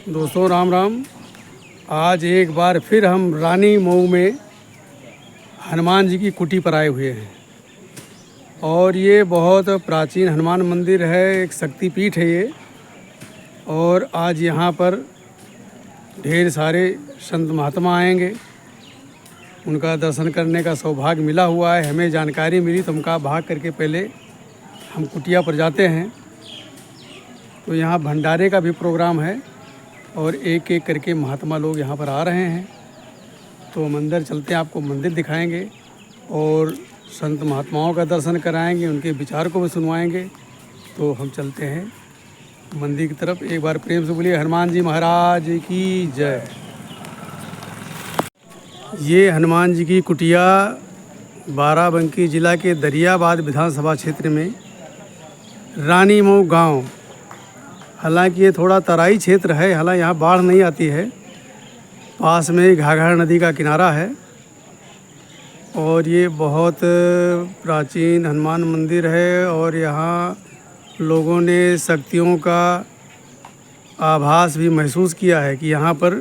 दोस्तों राम राम। आज एक बार फिर हम रानी मऊ में हनुमान जी की कुटी पर आए हुए हैं और ये बहुत प्राचीन हनुमान मंदिर है, एक शक्तिपीठ है ये। और आज यहाँ पर ढेर सारे संत महात्मा आएंगे, उनका दर्शन करने का सौभाग्य मिला हुआ है। हमें जानकारी मिली तो हम कहा भाग करके पहले हम कुटिया पर जाते हैं। तो यहाँ भंडारे का भी प्रोग्राम है और एक एक करके महात्मा लोग यहाँ पर आ रहे हैं। तो हम अंदर चलते हैं, आपको मंदिर दिखाएंगे और संत महात्माओं का दर्शन कराएंगे, उनके विचार को भी सुनवाएंगे। तो हम चलते हैं मंदिर की तरफ। एक बार प्रेम से बोलिए हनुमान जी महाराज की जय। ये हनुमान जी की कुटिया बाराबंकी जिला के दरियाबाद विधानसभा क्षेत्र में रानी मऊ गांव, हालांकि ये थोड़ा तराई क्षेत्र है, हालांकि यहाँ बाढ़ नहीं आती है। पास में घाघरा नदी का किनारा है और ये बहुत प्राचीन हनुमान मंदिर है और यहाँ लोगों ने शक्तियों का आभास भी महसूस किया है कि यहाँ पर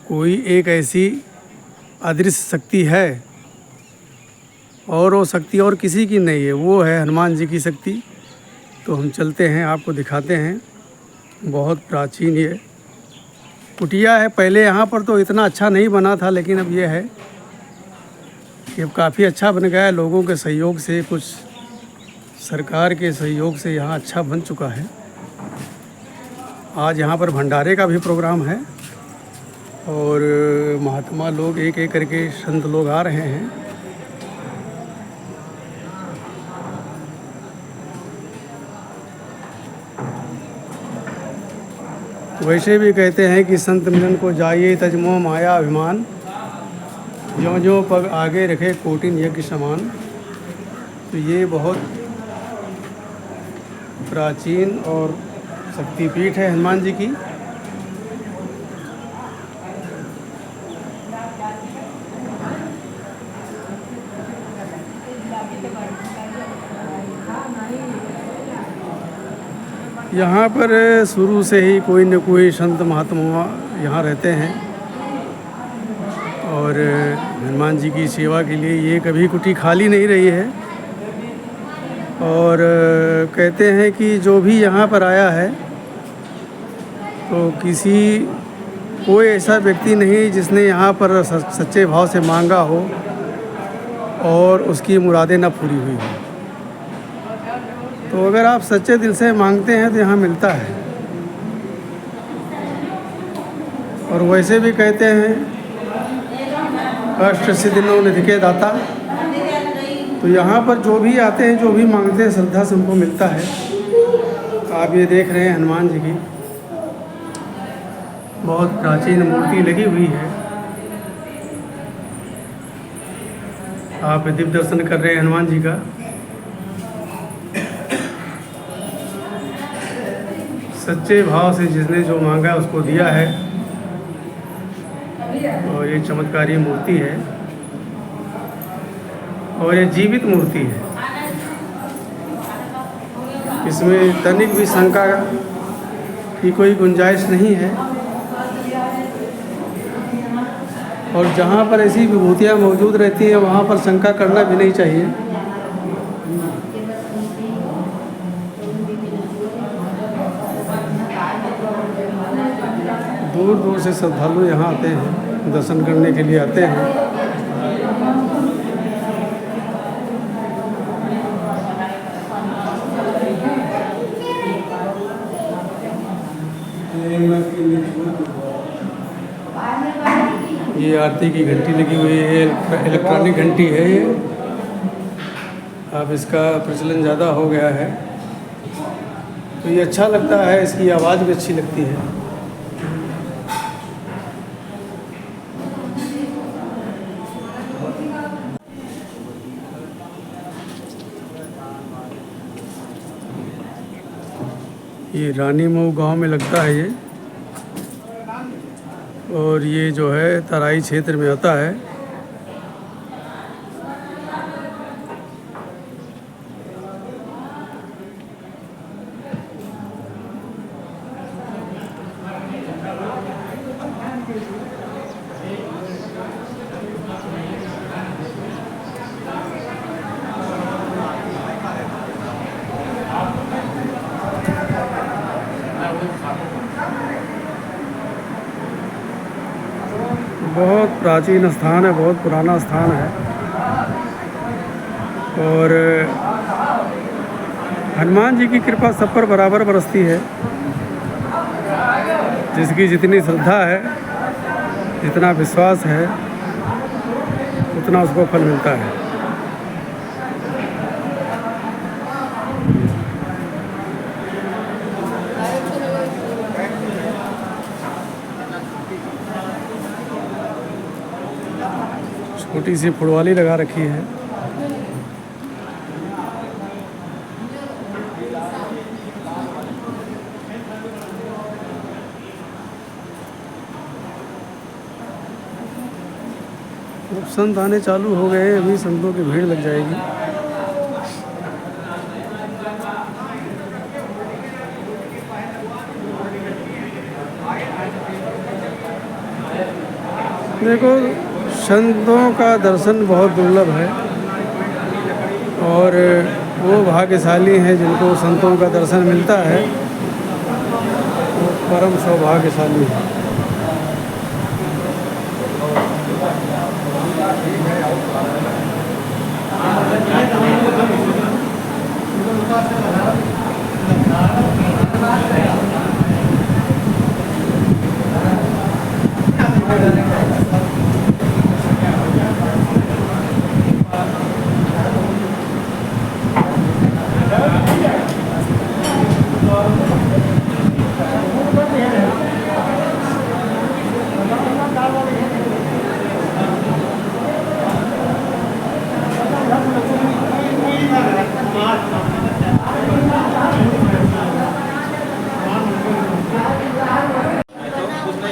कोई एक ऐसी अदृश्य शक्ति है और वो शक्ति और किसी की नहीं है, वो है हनुमान जी की शक्ति। तो हम चलते हैं, आपको दिखाते हैं। बहुत प्राचीन ये कुटिया है। पहले यहाँ पर तो इतना अच्छा नहीं बना था, लेकिन अब ये है कि अब काफ़ी अच्छा बन गया है। लोगों के सहयोग से, कुछ सरकार के सहयोग से यहाँ अच्छा बन चुका है। आज यहाँ पर भंडारे का भी प्रोग्राम है और महात्मा लोग एक एक करके संत लोग आ रहे हैं। वैसे भी कहते हैं कि संत मिलन को जाइए तजमो माया अभिमान, ज्यों ज्यों पग आगे रखे कोटिन यज्ञ समान। तो ये बहुत प्राचीन और शक्तिपीठ है हनुमान जी की। यहाँ पर शुरू से ही कोई न कोई संत महात्मा यहाँ रहते हैं और हनुमान जी की सेवा के लिए ये कभी कुटी खाली नहीं रही है। और कहते हैं कि जो भी यहाँ पर आया है तो कोई ऐसा व्यक्ति नहीं जिसने यहाँ पर सच्चे भाव से मांगा हो और उसकी मुरादें न पूरी हुई हो। तो अगर आप सच्चे दिल से मांगते हैं तो यहाँ मिलता है। और वैसे भी कहते हैं कष्ट सिद्धिनो निधि के दाता। तो यहाँ पर जो भी आते हैं, जो भी मांगते हैं, श्रद्धा से उनको मिलता है। आप ये देख रहे हैं हनुमान जी की बहुत प्राचीन मूर्ति लगी हुई है। आप दिव्य दर्शन कर रहे हैं हनुमान जी का। सच्चे भाव से जिसने जो मांगा है उसको दिया है। और ये चमत्कारी मूर्ति है और ये जीवित मूर्ति है। इसमें तनिक भी शंका की कोई गुंजाइश नहीं है। और जहाँ पर ऐसी विभूतियाँ मौजूद रहती हैं वहाँ पर शंका करना भी नहीं चाहिए। दूर दूर से श्रद्धालु यहाँ आते हैं, दर्शन करने के लिए आते हैं। ये आरती की घंटी लगी हुई है, इलेक्ट्रॉनिक घंटी है ये। अब इसका प्रचलन ज़्यादा हो गया है तो ये अच्छा लगता है, इसकी आवाज़ भी अच्छी लगती है। ये रानी मऊ गांव में लगता है ये, और ये जो है तराई क्षेत्र में आता है। बहुत प्राचीन स्थान है, बहुत पुराना स्थान है। और हनुमान जी की कृपा सब पर बराबर बरसती है। जिसकी जितनी श्रद्धा है, जितना विश्वास है, उतना उसको फल मिलता है। छोटी सी फुटवाली लगा रखी है। अब संत आने चालू हो गए, अभी संतों की भीड़ लग जाएगी। देखो, संतों का दर्शन बहुत दुर्लभ है और वो भाग्यशाली हैं जिनको संतों का दर्शन मिलता है, वो परम सौभाग्यशाली है।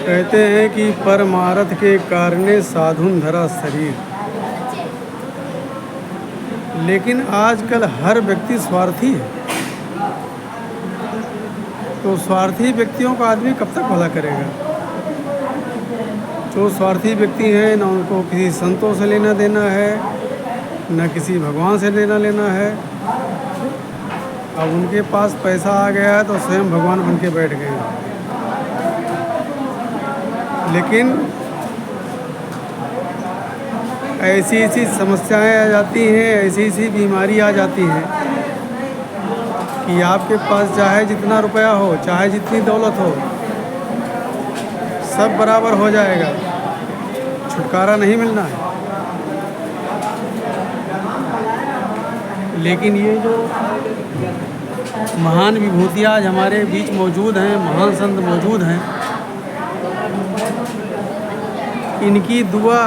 कहते हैं कि परमारथ के कारणे साधुन धरा शरीर, लेकिन आजकल हर व्यक्ति स्वार्थी है। तो स्वार्थी व्यक्तियों का आदमी कब तक भला करेगा? जो स्वार्थी व्यक्ति हैं, न उनको किसी संतों से लेना देना है, न किसी भगवान से लेना लेना है। अब उनके पास पैसा आ गया है तो स्वयं भगवान बन के बैठ गए हैं। लेकिन ऐसी ऐसी समस्याएं आ जाती हैं, ऐसी ऐसी बीमारी आ जाती हैं कि आपके पास चाहे जितना रुपया हो, चाहे जितनी दौलत हो, सब बराबर हो जाएगा, छुटकारा नहीं मिलना है। लेकिन ये जो महान विभूतियाँ आज हमारे बीच मौजूद हैं, महान संत मौजूद हैं, इनकी दुआ,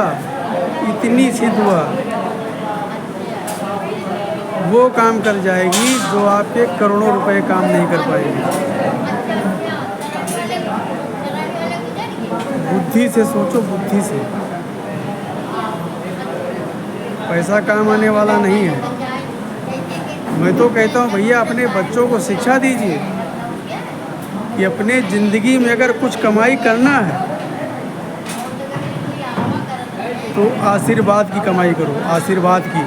इतनी सी दुआ वो काम कर जाएगी जो आपके करोड़ों रुपए काम नहीं कर पाएगी। बुद्धि से सोचो, बुद्धि से। पैसा काम आने वाला नहीं है। मैं तो कहता हूँ भैया, अपने बच्चों को शिक्षा दीजिए कि अपने ज़िंदगी में अगर कुछ कमाई करना है तो आशीर्वाद की कमाई करो, आशीर्वाद की,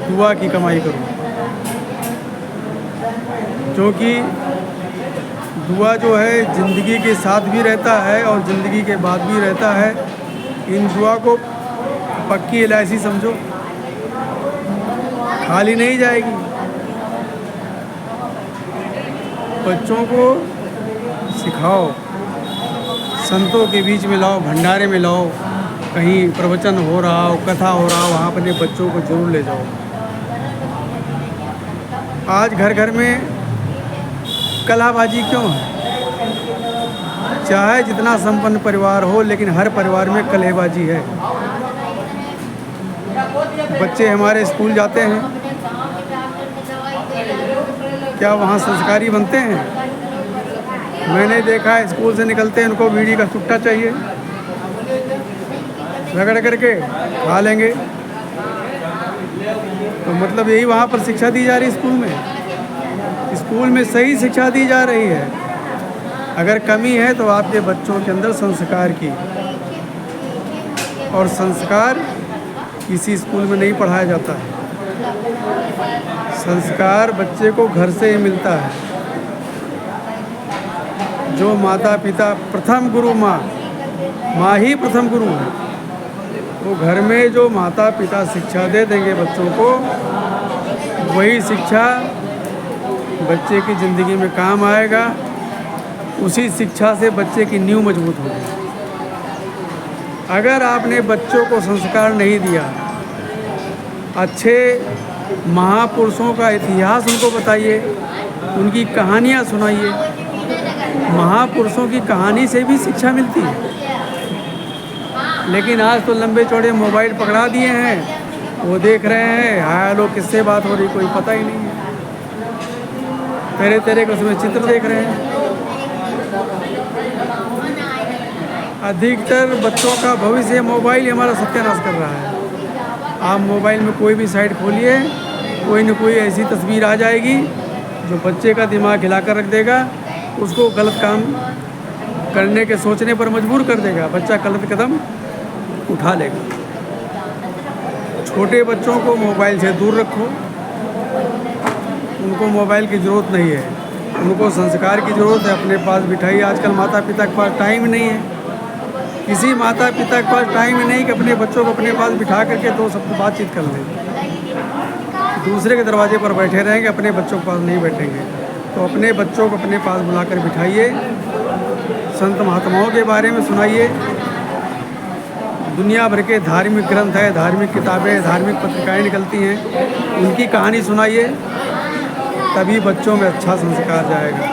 दुआ की कमाई करो। क्योंकि दुआ जो है ज़िंदगी के साथ भी रहता है और ज़िंदगी के बाद भी रहता है। इन दुआ को पक्की LIC समझो, खाली नहीं जाएगी। बच्चों को सिखाओ, संतों के बीच में लाओ, भंडारे में लाओ, कहीं प्रवचन हो रहा हो, कथा हो रहा हो, वहाँ अपने बच्चों को जरूर ले जाओ। आज घर घर में कलाबाजी क्यों है? चाहे जितना संपन्न परिवार हो, लेकिन हर परिवार में कलेबाजी है। बच्चे हमारे स्कूल जाते हैं, क्या वहाँ संस्कारी बनते हैं? मैंने देखा है स्कूल से निकलते हैं उनको बीड़ी का सुट्टा चाहिए, रगड़ करके खा लेंगे। तो मतलब यही वहाँ पर शिक्षा दी जा रही स्कूल में। स्कूल में सही शिक्षा दी जा रही है। अगर कमी है तो आपके बच्चों के अंदर संस्कार की, और संस्कार किसी स्कूल में नहीं पढ़ाया जाता है। संस्कार बच्चे को घर से ही मिलता है। जो माता पिता प्रथम गुरु माँ ही प्रथम गुरु है। तो घर में जो माता पिता शिक्षा दे देंगे बच्चों को, वही शिक्षा बच्चे की ज़िंदगी में काम आएगा। उसी शिक्षा से बच्चे की नींव मजबूत होगी। अगर आपने बच्चों को संस्कार नहीं दिया, अच्छे महापुरुषों का इतिहास उनको बताइए, उनकी कहानियाँ सुनाइए। महापुरुषों की कहानी से भी शिक्षा मिलती है। लेकिन आज तो लंबे चौड़े मोबाइल पकड़ा दिए हैं, वो देख रहे हैं, हाय लोग किससे बात हो रही कोई पता ही नहीं है। तरह तरह के उसमें चित्र देख रहे हैं। अधिकतर बच्चों का भविष्य मोबाइल हमारा सत्यानाश कर रहा है। आप मोबाइल में कोई भी साइट खोलिए, कोई न कोई ऐसी तस्वीर आ जाएगी जो बच्चे का दिमाग हिलाकर रख देगा, उसको गलत काम करने के सोचने पर मजबूर कर देगा। बच्चा गलत कदम उठा लेगा। छोटे बच्चों को मोबाइल से दूर रखो। उनको मोबाइल की ज़रूरत नहीं है, उनको संस्कार की ज़रूरत है। अपने पास बिठाइए। आजकल माता पिता के पास टाइम नहीं है। किसी माता पिता के पास टाइम नहीं कि अपने बच्चों को अपने पास बिठा करके दो सबको बातचीत कर लें। दूसरे के दरवाजे पर बैठे रहेंगे, अपने बच्चों के पास नहीं बैठेंगे। तो अपने बच्चों को अपने पास बुलाकर बिठाइए, संत महात्माओं के बारे में सुनाइए। दुनिया भर के धार्मिक ग्रंथ है, धार्मिक किताबें, धार्मिक पत्रिकाएं निकलती हैं, उनकी कहानी सुनाइए। तभी बच्चों में अच्छा संस्कार जाएगा।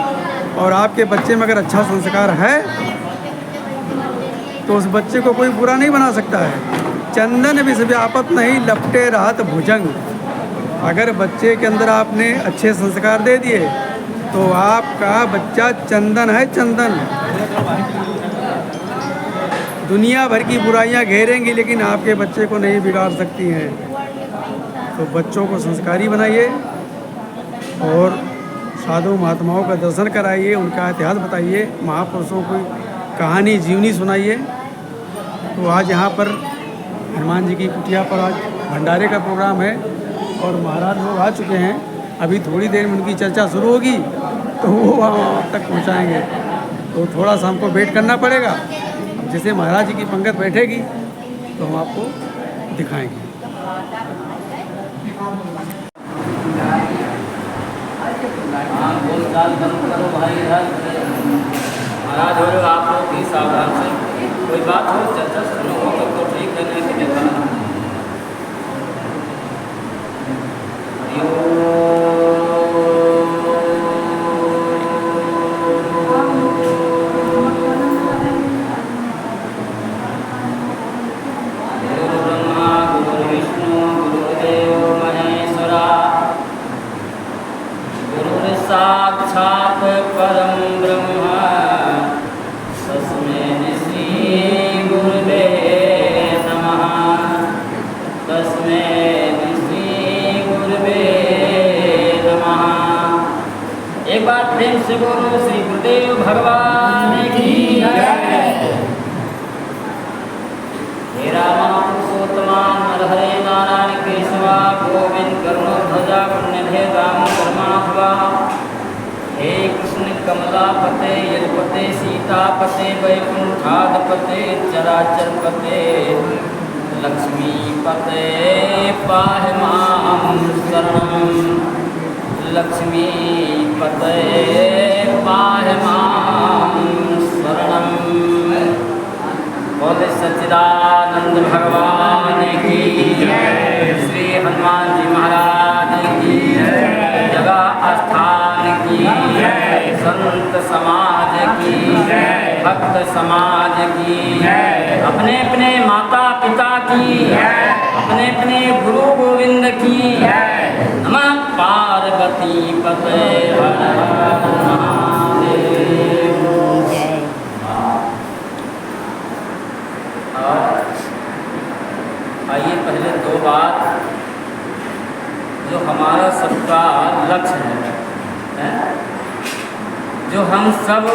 और आपके बच्चे में अगर अच्छा संस्कार है तो उस बच्चे को कोई बुरा नहीं बना सकता है। चंदन विष व्यापत नहीं लपटे रहत भुजंग। अगर बच्चे के अंदर आपने अच्छे संस्कार दे दिए तो आपका बच्चा चंदन है, चंदन। दुनिया भर की बुराइयां घेरेंगी लेकिन आपके बच्चे को नहीं बिगाड़ सकती हैं। तो बच्चों को संस्कारी बनाइए और साधु महात्माओं का दर्शन कराइए, उनका इतिहास बताइए, महापुरुषों की कहानी जीवनी सुनाइए। तो आज यहाँ पर हनुमान जी की कुटिया पर आज भंडारे का प्रोग्राम है और महाराज लोग आ चुके हैं। अभी थोड़ी देर में उनकी चर्चा शुरू होगी तो वो वहाँ तक पहुँचाएँगे। तो थोड़ा सा हमको वेट करना पड़ेगा। जैसे महाराज जी की पंगत बैठेगी तो हम आपको दिखाएंगे। महाराज हो आप लोग भी सावधान से, कोई बात हो चर्चा शुरू हो तो ठीक है, नहीं तो देखा साक्षात् परम ब्रह्म तस्मै श्री गुरुवे नमः। तस्मै श्री गुरुवे नमः। एक बार प्रेम से बोलो श्री गुरुदेव भगवान की जय। हे रामपुरुषोत्तमा नरहरे नारायण केशवा गोविंद करुणध्वजा पुण्यधे दामोदर माधवा। हे कृष्ण कमलापते यदुपते सीतापते वैकुंठाधिपते चराचरपते लक्ष्मीपते पाहि मां शरणं। लक्ष्मीपते पाहि मां शरणं। बोले सच्चिदानंद भगवान की जय। श्री हनुमान जी महाराज की जय। जगह स्थान की जय। संत समाज की जय। भक्त समाज की जय। अपने अपने माता पिता की जय। अपने अपने गुरु गोविंद की जय। नमः पार्वती पते हर हर महादेव। आइए पहले दो बात जो हमारा सबका लक्ष्य है, जो हम सब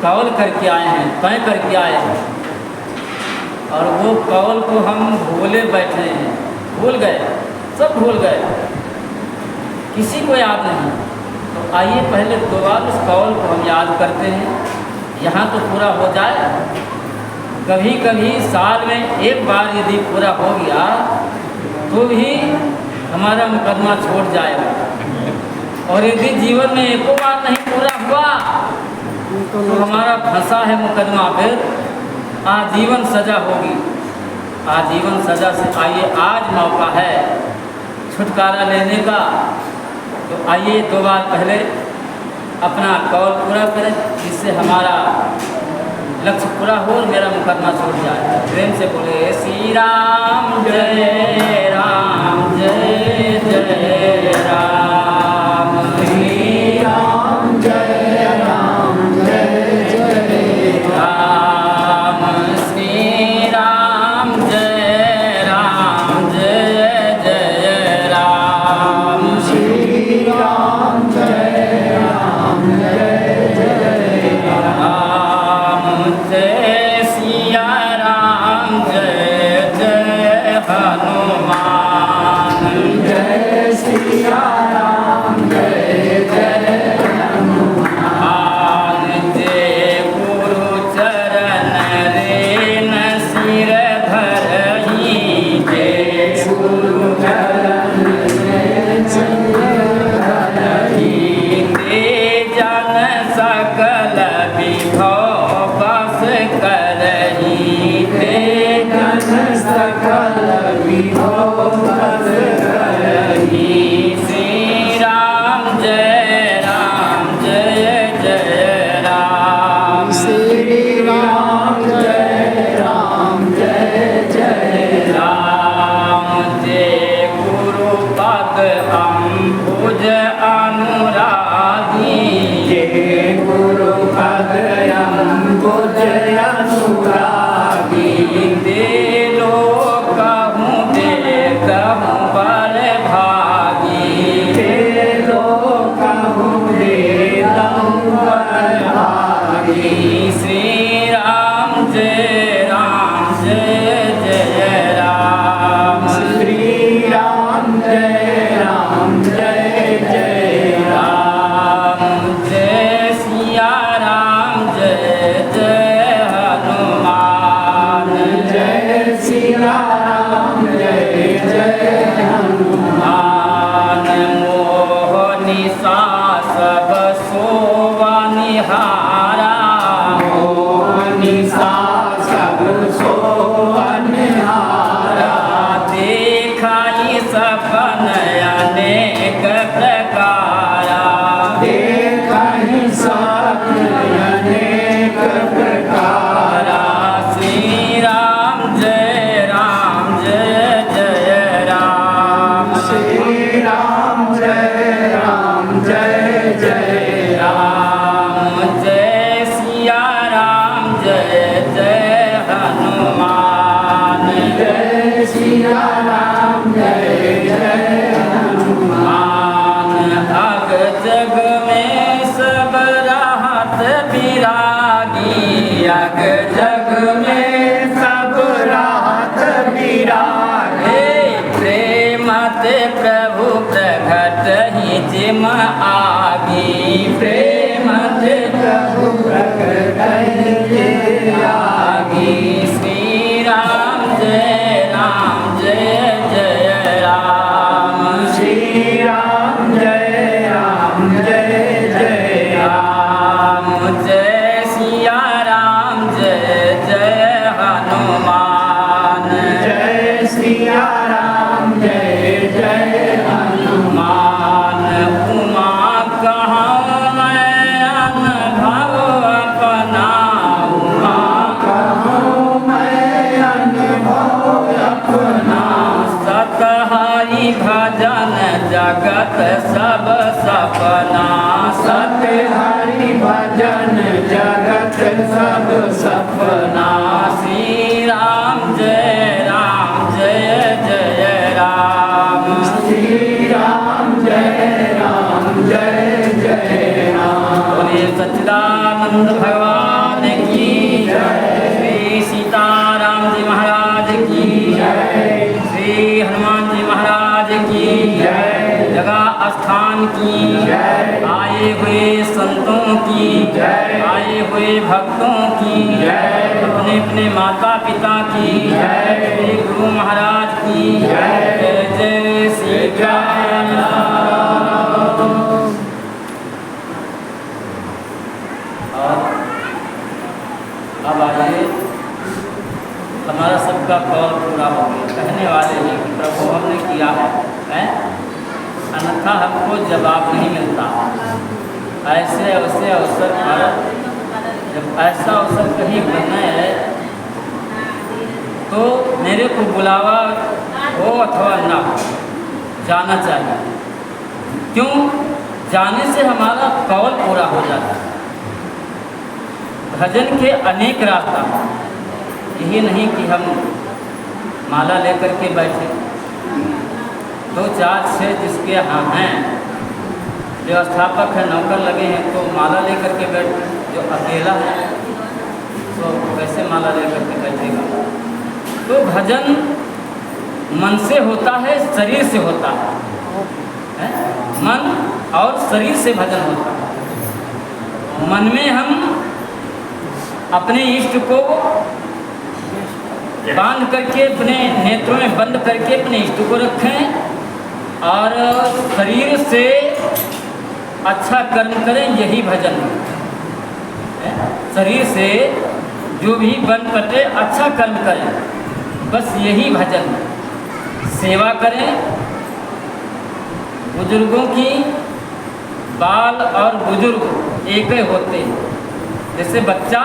कौल करके आए हैं, तय करके आए हैं, और वो कौल को हम भूले बैठे हैं, भूल गए, सब भूल गए, किसी को याद नहीं। तो आइए पहले दो बार उस कौल को हम याद करते हैं यहाँ तो पूरा हो जाए। कभी कभी साल में एक बार यदि पूरा हो गया तो भी हमारा मुकदमा छूट जाएगा, और यदि जीवन में एको बार नहीं पूरा हुआ तो हमारा फंसा है मुकदमा, फिर आजीवन सजा होगी। आजीवन सजा से आइए आज मौका है छुटकारा लेने का, तो आइए 2 बार पहले अपना कौल पूरा करें जिससे हमारा लक्ष्य पूरा हो और मेरा मुकदमा छूट जाए। प्रेम से बोले श्री राम जय राम जय जय राम, श्री राम जय राम जय जय राम, श्री राम जय राम जय जय राम, श्री राम जय राम जय जय राम, जय सिया राम जय जय हनुमान, जय सिया राम जय जय हनुमान, जय गुरु चरण रेन सिर धरही, जय गुरु चरण रेन सिर धरही, ते जन सकल विभव बस करही, ते जन सकल विभव बस करही, श्री राम जय जय राम, श्री राम जय जय राम, जय गुरु पद अम्बुज अनुरागी, जय गुरु पद अम्बुज अनुरागी, दे कहूँ बल भागी, दे कहूँ बल भागी, श्री राम जय जय राम, श्री राम जय जय राम, जय सिया राम जय जय हनुमान, जय सिया राम जय जय हनुमान, मोहनी सास सोवा निहारा, मोहनी सास सोवा निहारा, देखाई सपन अनेक प्रकारा, देखाई सपन अनेक प्रकारा, श्री राम जय जय राम, श्री राम जय जय राम, जय सिया राम जय जय हनुमान, जय सिया राम जय जय हनुमान, अग जग में सब राहत विरागी, अग जग में सब राहत विरागी, प्रेमते प्रभु प्रगट ही जिम आगी, प्रेमते प्रभु प्रगट ही जिम आगी, श्री राम जय जय राम, श्री राम जय जय राम, जय सिया राम जय जय हनुमान, जय सिया राम जय जय हनुमान, उमा कहाँ मैं अनुभव अपना, उमा कहाँ मैं अनुभव अपना, सतहरि भजन जगत सब सपना, सतहरि भजन जगत सब सपना, श्री राम जय जय राम, श्री राम जय जय राम, बोलिए सच्चिदानंद भगवान की जय, श्री सीताराम जी महाराज की जय, श्री हनुमान जी महाराज की जय, जगह स्थान की जय, आए आए हुए संतों की जय, आए हुए भक्तों की जय, अपने अपने माता पिता की जय, श्री गुरु महाराज की जय, जय जय श्री राम। अब आइए, हमारा सबका कौल पूरा हो गया। कहने वाले हैं कि प्रभु हमने किया है, अन्यथा हमको जवाब नहीं मिलता। ऐसे अवसर पर जब ऐसा अवसर कहीं बने तो मेरे को बुलावा हो अथवा ना हो, जाना चाहिए। क्यों? जाने से हमारा कौल पूरा हो जाता है। भजन के अनेक रास्ता, यही नहीं कि हम माला लेकर के बैठे, 2 4 6 जिसके यहाँ हैं, व्यवस्थापक है, नौकर लगे हैं, तो माला लेकर के बैठ। जो अकेला है तो कैसे माला लेकर के बैठेगा? तो भजन मन से होता है, शरीर से होता है, मन और शरीर से भजन होता है। मन में हम अपने इष्ट को बांध करके, अपने नेत्रों में बंद करके अपने इष्ट को रखें, और शरीर से अच्छा कर्म करें, यही भजन है। शरीर से जो भी बन पड़े अच्छा कर्म करें, बस यही भजन है। सेवा करें बुजुर्गों की, बाल और बुजुर्ग एक ही होते हैं, जैसे बच्चा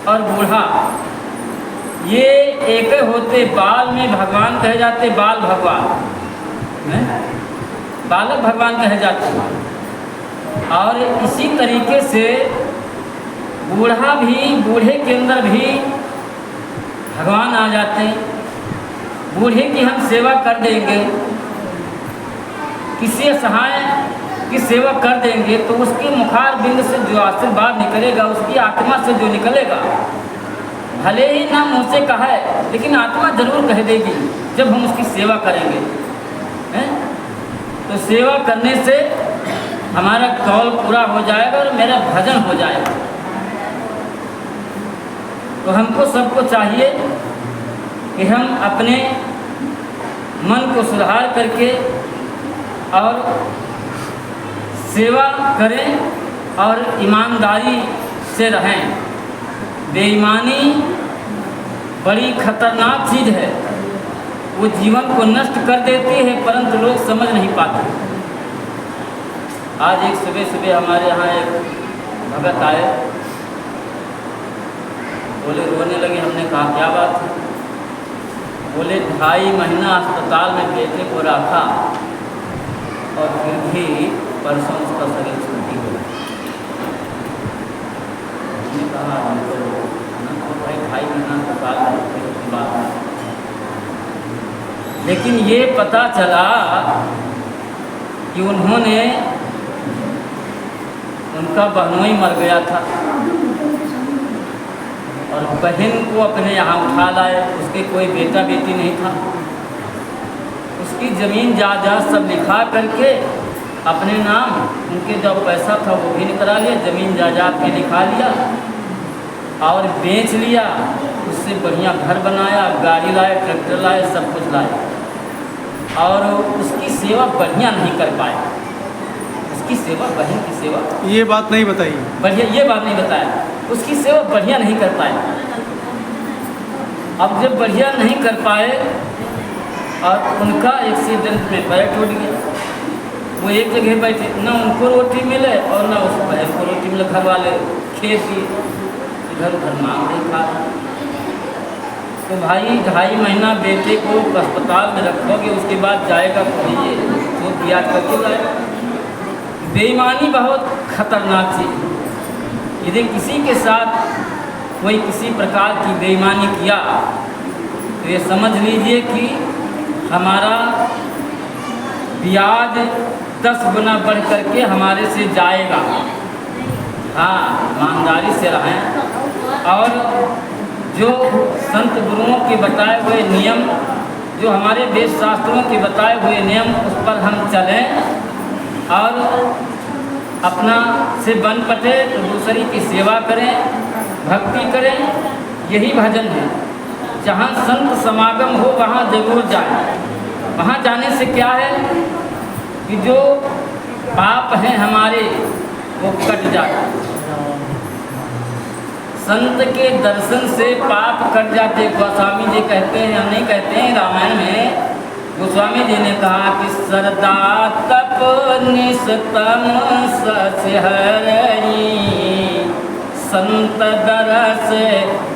और बूढ़ा ये एक ही होते। बाल में भगवान कहे जाते, बाल भगवान, बालक भगवान कहे जाते। और इसी तरीके से बूढ़ा भी, बूढ़े के अंदर भी भगवान आ जाते हैं। बूढ़े की हम सेवा कर देंगे, किसी असहाय की सेवा कर देंगे, तो उसके मुखार बिंद से जो आशीर्वाद निकलेगा, उसकी आत्मा से जो निकलेगा, भले ही ना मुँह से कहा है, लेकिन आत्मा जरूर कह देगी जब हम उसकी सेवा करेंगे। तो सेवा करने से हमारा कौल पूरा हो जाएगा और मेरा भजन हो जाएगा। तो हमको सबको चाहिए कि हम अपने मन को सुधार करके और सेवा करें और ईमानदारी से रहें। बेईमानी बड़ी खतरनाक चीज़ है, वो जीवन को नष्ट कर देती है, परंतु लोग समझ नहीं पाते। आज एक सुबह हमारे यहाँ एक भगत आए, बोले रोने लगे। हमने कहा क्या बात है? बोले 2.5 महीना अस्पताल में बेटे को रखा और फिर भी परसों उसका शरीर छुट्टी हो गया। हमने कहा भाई 2.5 महीना अस्पताल में बात है, लेकिन ये पता चला कि उन्होंने, उनका बहनोई मर गया था और बहन को अपने यहाँ उठा लाए। उसके कोई बेटा बेटी नहीं था। उसकी ज़मीन जायदाद सब लिखा करके अपने नाम, उनके जो पैसा था वो भी निकला लिया, ज़मीन जायदाद भी लिखा लिया और बेच लिया। उससे बढ़िया घर बनाया, गाड़ी लाए, ट्रैक्टर लाए, सब कुछ लाए, और उसकी सेवा बढ़िया नहीं कर पाए। उसकी सेवा, बहन की सेवा, ये बात नहीं बताई, बढ़िया ये बात नहीं बताया, उसकी सेवा बढ़िया नहीं कर पाए। अब जब बढ़िया नहीं कर पाए और उनका एक्सीडेंट में पैर टूट गया, वो एक जगह बैठे, ना उनको रोटी मिले और ना उस बहन को रोटी मिले। घर वाले खेत की इधर उधर मांग नहीं खा। तो भाई 2.5 महीना बेटे को अस्पताल में रखोगे, उसके बाद जाएगा तो ये तो ब्याज करके जाएगा। बेईमानी बहुत खतरनाक चीज़। यदि किसी के साथ कोई किसी प्रकार की बेईमानी किया तो ये समझ लीजिए कि हमारा ब्याज 10 गुना बढ़ करके हमारे से जाएगा। हाँ, ईमानदारी से रहें और जो संत गुरुओं के बताए हुए नियम, जो हमारे वेद शास्त्रों के बताए हुए नियम, उस पर हम चलें और अपना से बन पटे तो दूसरी की सेवा करें, भक्ति करें, यही भजन है। जहाँ संत समागम हो वहाँ जरूर जाए। वहाँ जाने से क्या है कि जो पाप हैं हमारे वो कट जाते। संत के दर्शन से पाप कट जाते। गोस्वामी जी कहते हैं, हम नहीं कहते हैं, रामायण में गोस्वामी जी ने कहा कि सरदा तप निस्तम ससहरई संत दरस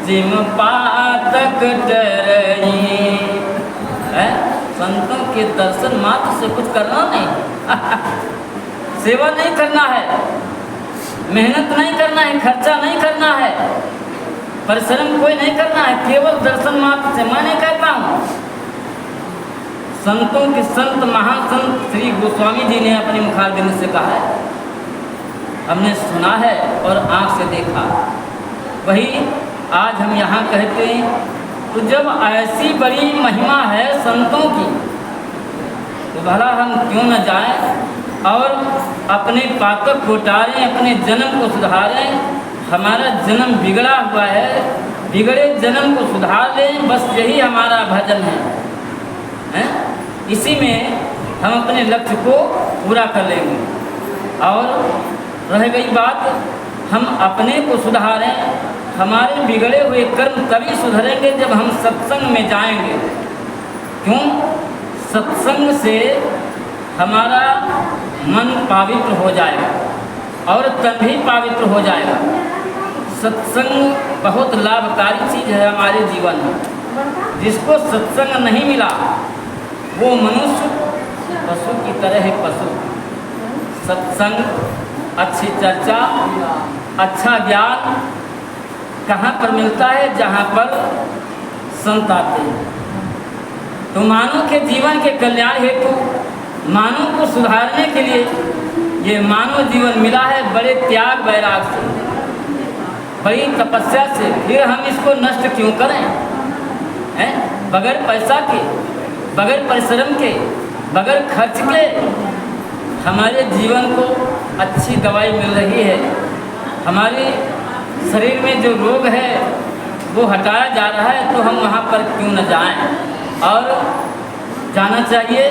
जिम पातक डरई। संतों के दर्शन मात्र से कुछ करना नहीं सेवा नहीं करना है, मेहनत नहीं करना है, खर्चा नहीं करना है, परिश्रम कोई नहीं करना है, केवल दर्शन मात्र से। मैं नहीं कहता हूँ, संतों के संत महान संत श्री गोस्वामी जी ने अपने मुखारबिंद से कहा है, हमने सुना है और आँख से देखा। वही आज हम यहाँ कहते हैं। तो जब ऐसी बड़ी महिमा है संतों की तो भला हम क्यों न जाएं और अपने पातक को टारें, अपने जन्म को सुधारें। हमारा जन्म बिगड़ा हुआ है, बिगड़े जन्म को सुधार लें, बस यही हमारा भजन है। इसी में हम अपने लक्ष्य को पूरा कर लेंगे। और रह गई बात, हम अपने को सुधारें। हमारे बिगड़े हुए कर्म तभी सुधरेंगे जब हम सत्संग में जाएंगे। क्यों? सत्संग से हमारा मन पवित्र हो जाएगा और तन भी पवित्र हो जाएगा। सत्संग बहुत लाभकारी चीज़ है हमारे जीवन में। जिसको सत्संग नहीं मिला वो मनुष्य पशु की तरह है। पशु सत्संग, अच्छी चर्चा, अच्छा ज्ञान कहाँ पर मिलता है? जहाँ पर संत आते हैं। तो मानव के जीवन के कल्याण हेतु, मानव को सुधारने के लिए ये मानव जीवन मिला है बड़े त्याग वैराग से, बड़ी तपस्या से। फिर हम इसको नष्ट क्यों करें? बगैर पैसा के, बगैर परिश्रम के, बगैर खर्च के हमारे जीवन को अच्छी दवाई मिल रही है। हमारे शरीर में जो रोग है वो हटाया जा रहा है, तो हम वहाँ पर क्यों न जाएं? और जाना चाहिए।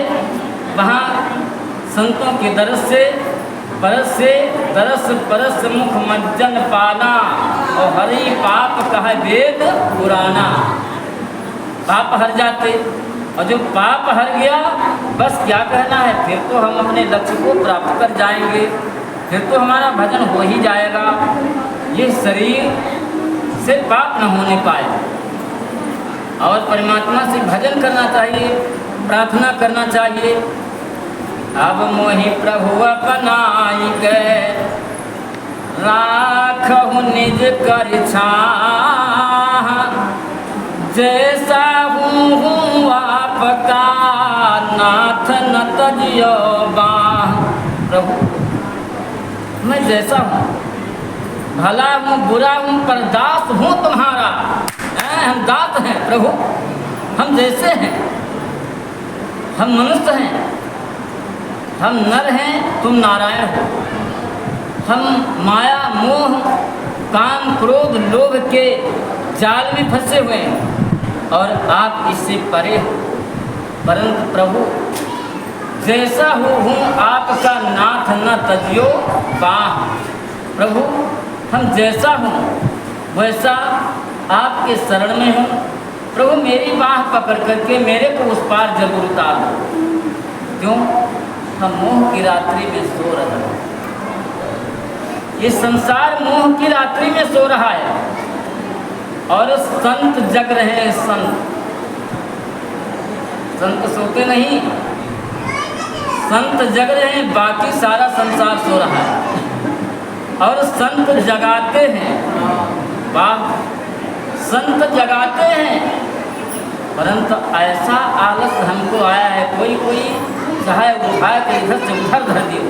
वहाँ संतों के दरस से दरस परस मुख मज्जन पाना और हरि पाप कहा वेद पुराना। पाप हर जाते, और जो पाप हर गया बस क्या कहना है, फिर तो हम अपने लक्ष्य को प्राप्त कर जाएंगे, फिर तो हमारा भजन हो ही जाएगा। ये शरीर से पाप न होने पाए और परमात्मा से भजन करना चाहिए, प्रार्थना करना चाहिए। अब मोहि प्रभु अपनाई के राखहु निज कर छाह, जैसा हूँ आपका नाथ न तजियो बाह। प्रभु मैं जैसा हूँ, भला हूँ बुरा हूँ पर दास हूँ तुम्हारा। हम दास हैं प्रभु, हम जैसे हैं, हम मनुष्य हैं, हम नर हैं, तुम नारायण हो। हम माया मोह काम क्रोध लोभ के जाल में फंसे हुए हैं और आप इससे परे हो। परंतु प्रभु जैसा हूँ आपका नाथ न तजियो बाह। प्रभु हम जैसा हूँ वैसा आपके शरण में हूँ। प्रभु मेरी बाह पकड़ करके मेरे को उस पार जरूर उतार दो। क्यों? हम मोह की रात्रि में सो रहे हैं। ये संसार मोह की रात्रि में सो रहा है और संत जग रहे हैं। संत सोते नहीं, संत जग रहे हैं, बाकी सारा संसार सो रहा है और संत जगाते हैं। वाह, संत जगाते हैं, परंतु ऐसा आलस हमको आया है, कोई कोई चाहे उठा के इधर से उधर धर दियो,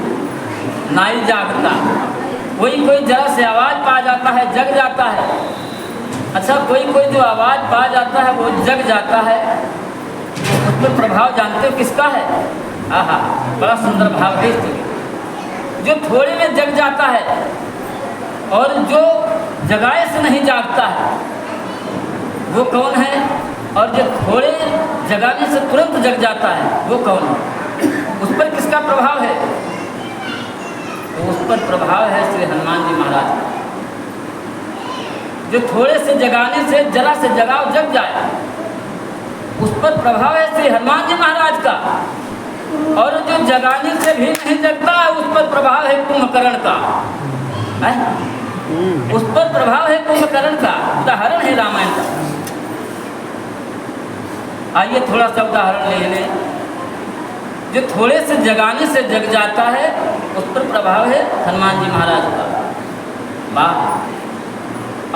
नाई जागता। कोई कोई जरा से आवाज़ पा जाता है, जग जाता है। अच्छा, कोई कोई जो आवाज़ पा जाता है वो जग जाता है, उसमें प्रभाव जानते हो किसका है? आहा, बड़ा सुंदर भाव भेज दिए। जो थोड़े में जग जाता है और जो जगाए से नहीं जागता है वो कौन है, और जो थोड़े जगाने से तुरंत जग जाता है वो कौन है, उस पर किसका प्रभाव है? तो उस पर प्रभाव है श्री हनुमान जी महाराज का। जो थोड़े से जगाने से जरा से जगाओ जग जाए, उस पर प्रभाव है श्री हनुमान जी महाराज का। और जो जगाने से भी नहीं जगता है उस पर प्रभाव है कुंभकर्ण का है? उस पर प्रभाव है कुंभकर्ण का। उदाहरण है रामायण का। आइए थोड़ा सा उदाहरण ले लें। जो थोड़े से जगाने से जग जाता है उस पर प्रभाव है हनुमान जी महाराज का। वाह!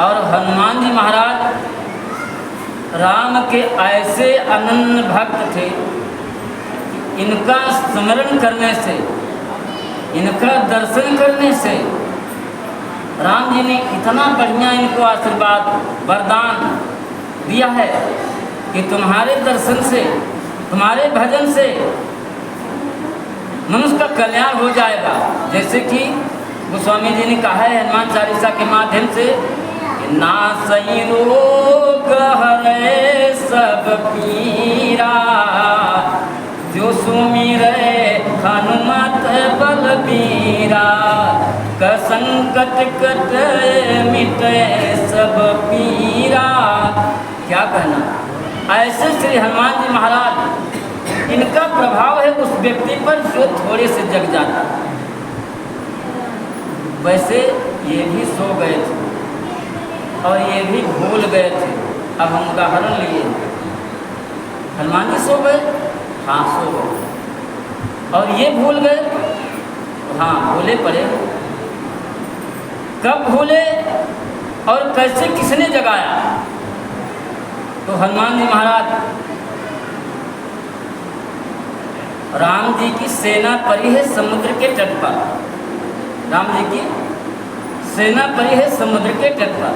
और हनुमान जी महाराज राम के ऐसे अनन्य भक्त थे, इनका स्मरण करने से, इनका दर्शन करने से राम जी ने इतना बढ़िया इनको आशीर्वाद वरदान दिया है कि तुम्हारे दर्शन से, तुम्हारे भजन से मनुष्य का कल्याण हो जाएगा। जैसे कि गोस्वामी जी ने कहा है हनुमान चालीसा के माध्यम से, नासई रोग हरे सब पीरा, जो सुमिरै हनुमत बलबीरा, कसंकट कट मिटे सब पीरा। क्या कहना, ऐसे श्री हनुमान जी महाराज, इनका प्रभाव है उस व्यक्ति पर जो थोड़े से जग जाता। वैसे ये भी सो गए थे और ये भी भूल गए थे। अब हम उदाहरण लिए, हनुमान जी सो गए, हाँ सो गए, और ये भूल गए, हाँ भूले पड़े। कब भूले और कैसे, किसने जगाया? तो हनुमान जी महाराज, राम जी की सेना पड़ी है समुद्र के तट पर, राम जी की सेना पड़ी है समुद्र के तट पर,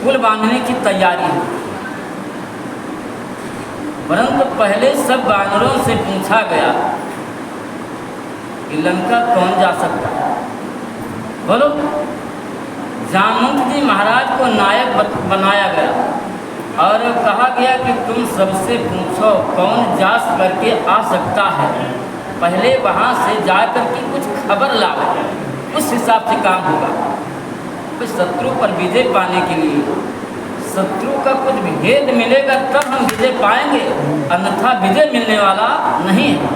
पुल बांधने की तैयारी है। परंतु पहले सब वानरों से पूछा गया कि लंका कौन जा सकता है? बोलो। जामवंत जी महाराज को नायक बनाया गया और कहा गया कि तुम सबसे पूछो कौन जा करके आ सकता है, पहले वहाँ से जा कर के कुछ खबर लाओ, उस हिसाब से काम होगा। तो शत्रु पर विजय पाने के लिए शत्रु का कुछ भेद मिलेगा तब हम विजय पाएंगे, अन्यथा विजय मिलने वाला नहीं है।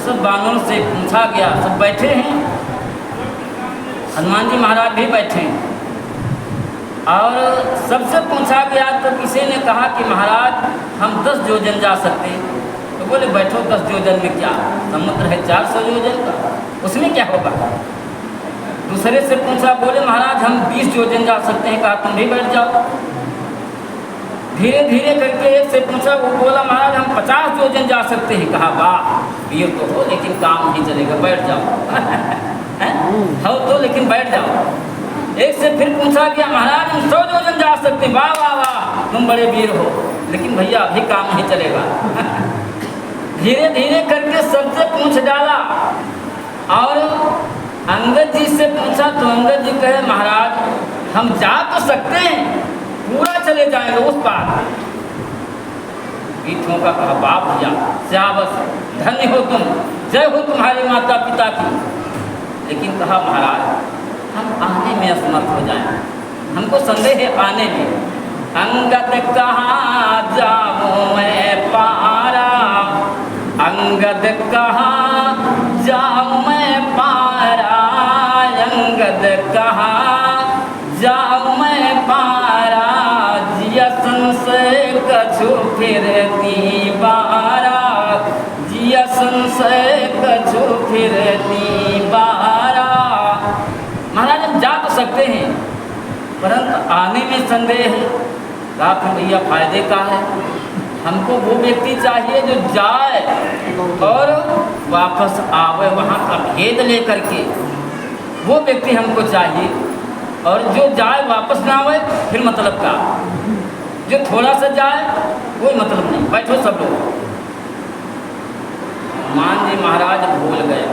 सब वानरों से पूछा गया, सब बैठे हैं, हनुमान जी महाराज भी बैठे हैं, और सबसे पूछा गया तो किसी ने कहा कि महाराज हम 10 योजन जा सकते हैं। तो बोले बैठो, 10 योजन में क्या, समुद्र है 400 योजन का, उसमें क्या होगा। दूसरे से पूछा, बोले महाराज हम 20 योजन जा सकते हैं। कहा तुम भी बैठ जाओ। धीरे धीरे करके एक से पूछा, वो बोला महाराज हम 50 योजन जा सकते हैं। कहा वाह, ये तो हो लेकिन काम नहीं चलेगा, बैठ जाओ। हो तो लेकिन बैठ जाओ। एक से फिर पूछा गया, महाराज हम 100 योजन जा सकते हैं। वाह वाह वाह, तुम बड़े वीर हो, लेकिन भैया अभी काम नहीं चलेगा। धीरे धीरे करके सबसे पूछ डाला और अंगद जी से पूछा तो अंगद जी कहे महाराज हम जा तो सकते हैं, पूरा चले जाएंगे उस पार। पीठों का कहा बाप भैया श्याबस, धन्य हो तुम, जय हो तुम्हारे माता पिता की। लेकिन कहा महाराज हम आने में असमर्थ हो जाएं, हमको संदेह है आने में। अंगद कहाँ जाऊँ मैं पारा, अंगद कहाँ जाऊँ मैं पारा, अंगद कहाँ जाऊँ मैं पारा, जिया संशय कछु फिर दीवारा, जिया संशय कछु फिर दीवारा। महाराज हम जा तो सकते हैं परंतु आने में संदेह है। कहा फिर भैया फायदे का है, हमको वो व्यक्ति चाहिए जो जाए और वापस आवे, वहाँ का भेद लेकर के, वो व्यक्ति हमको चाहिए। और जो जाए वापस ना आवे फिर मतलब का, जो थोड़ा सा जाए कोई मतलब नहीं। बैठो सब लोग। हनुमान जी महाराज भूल गए।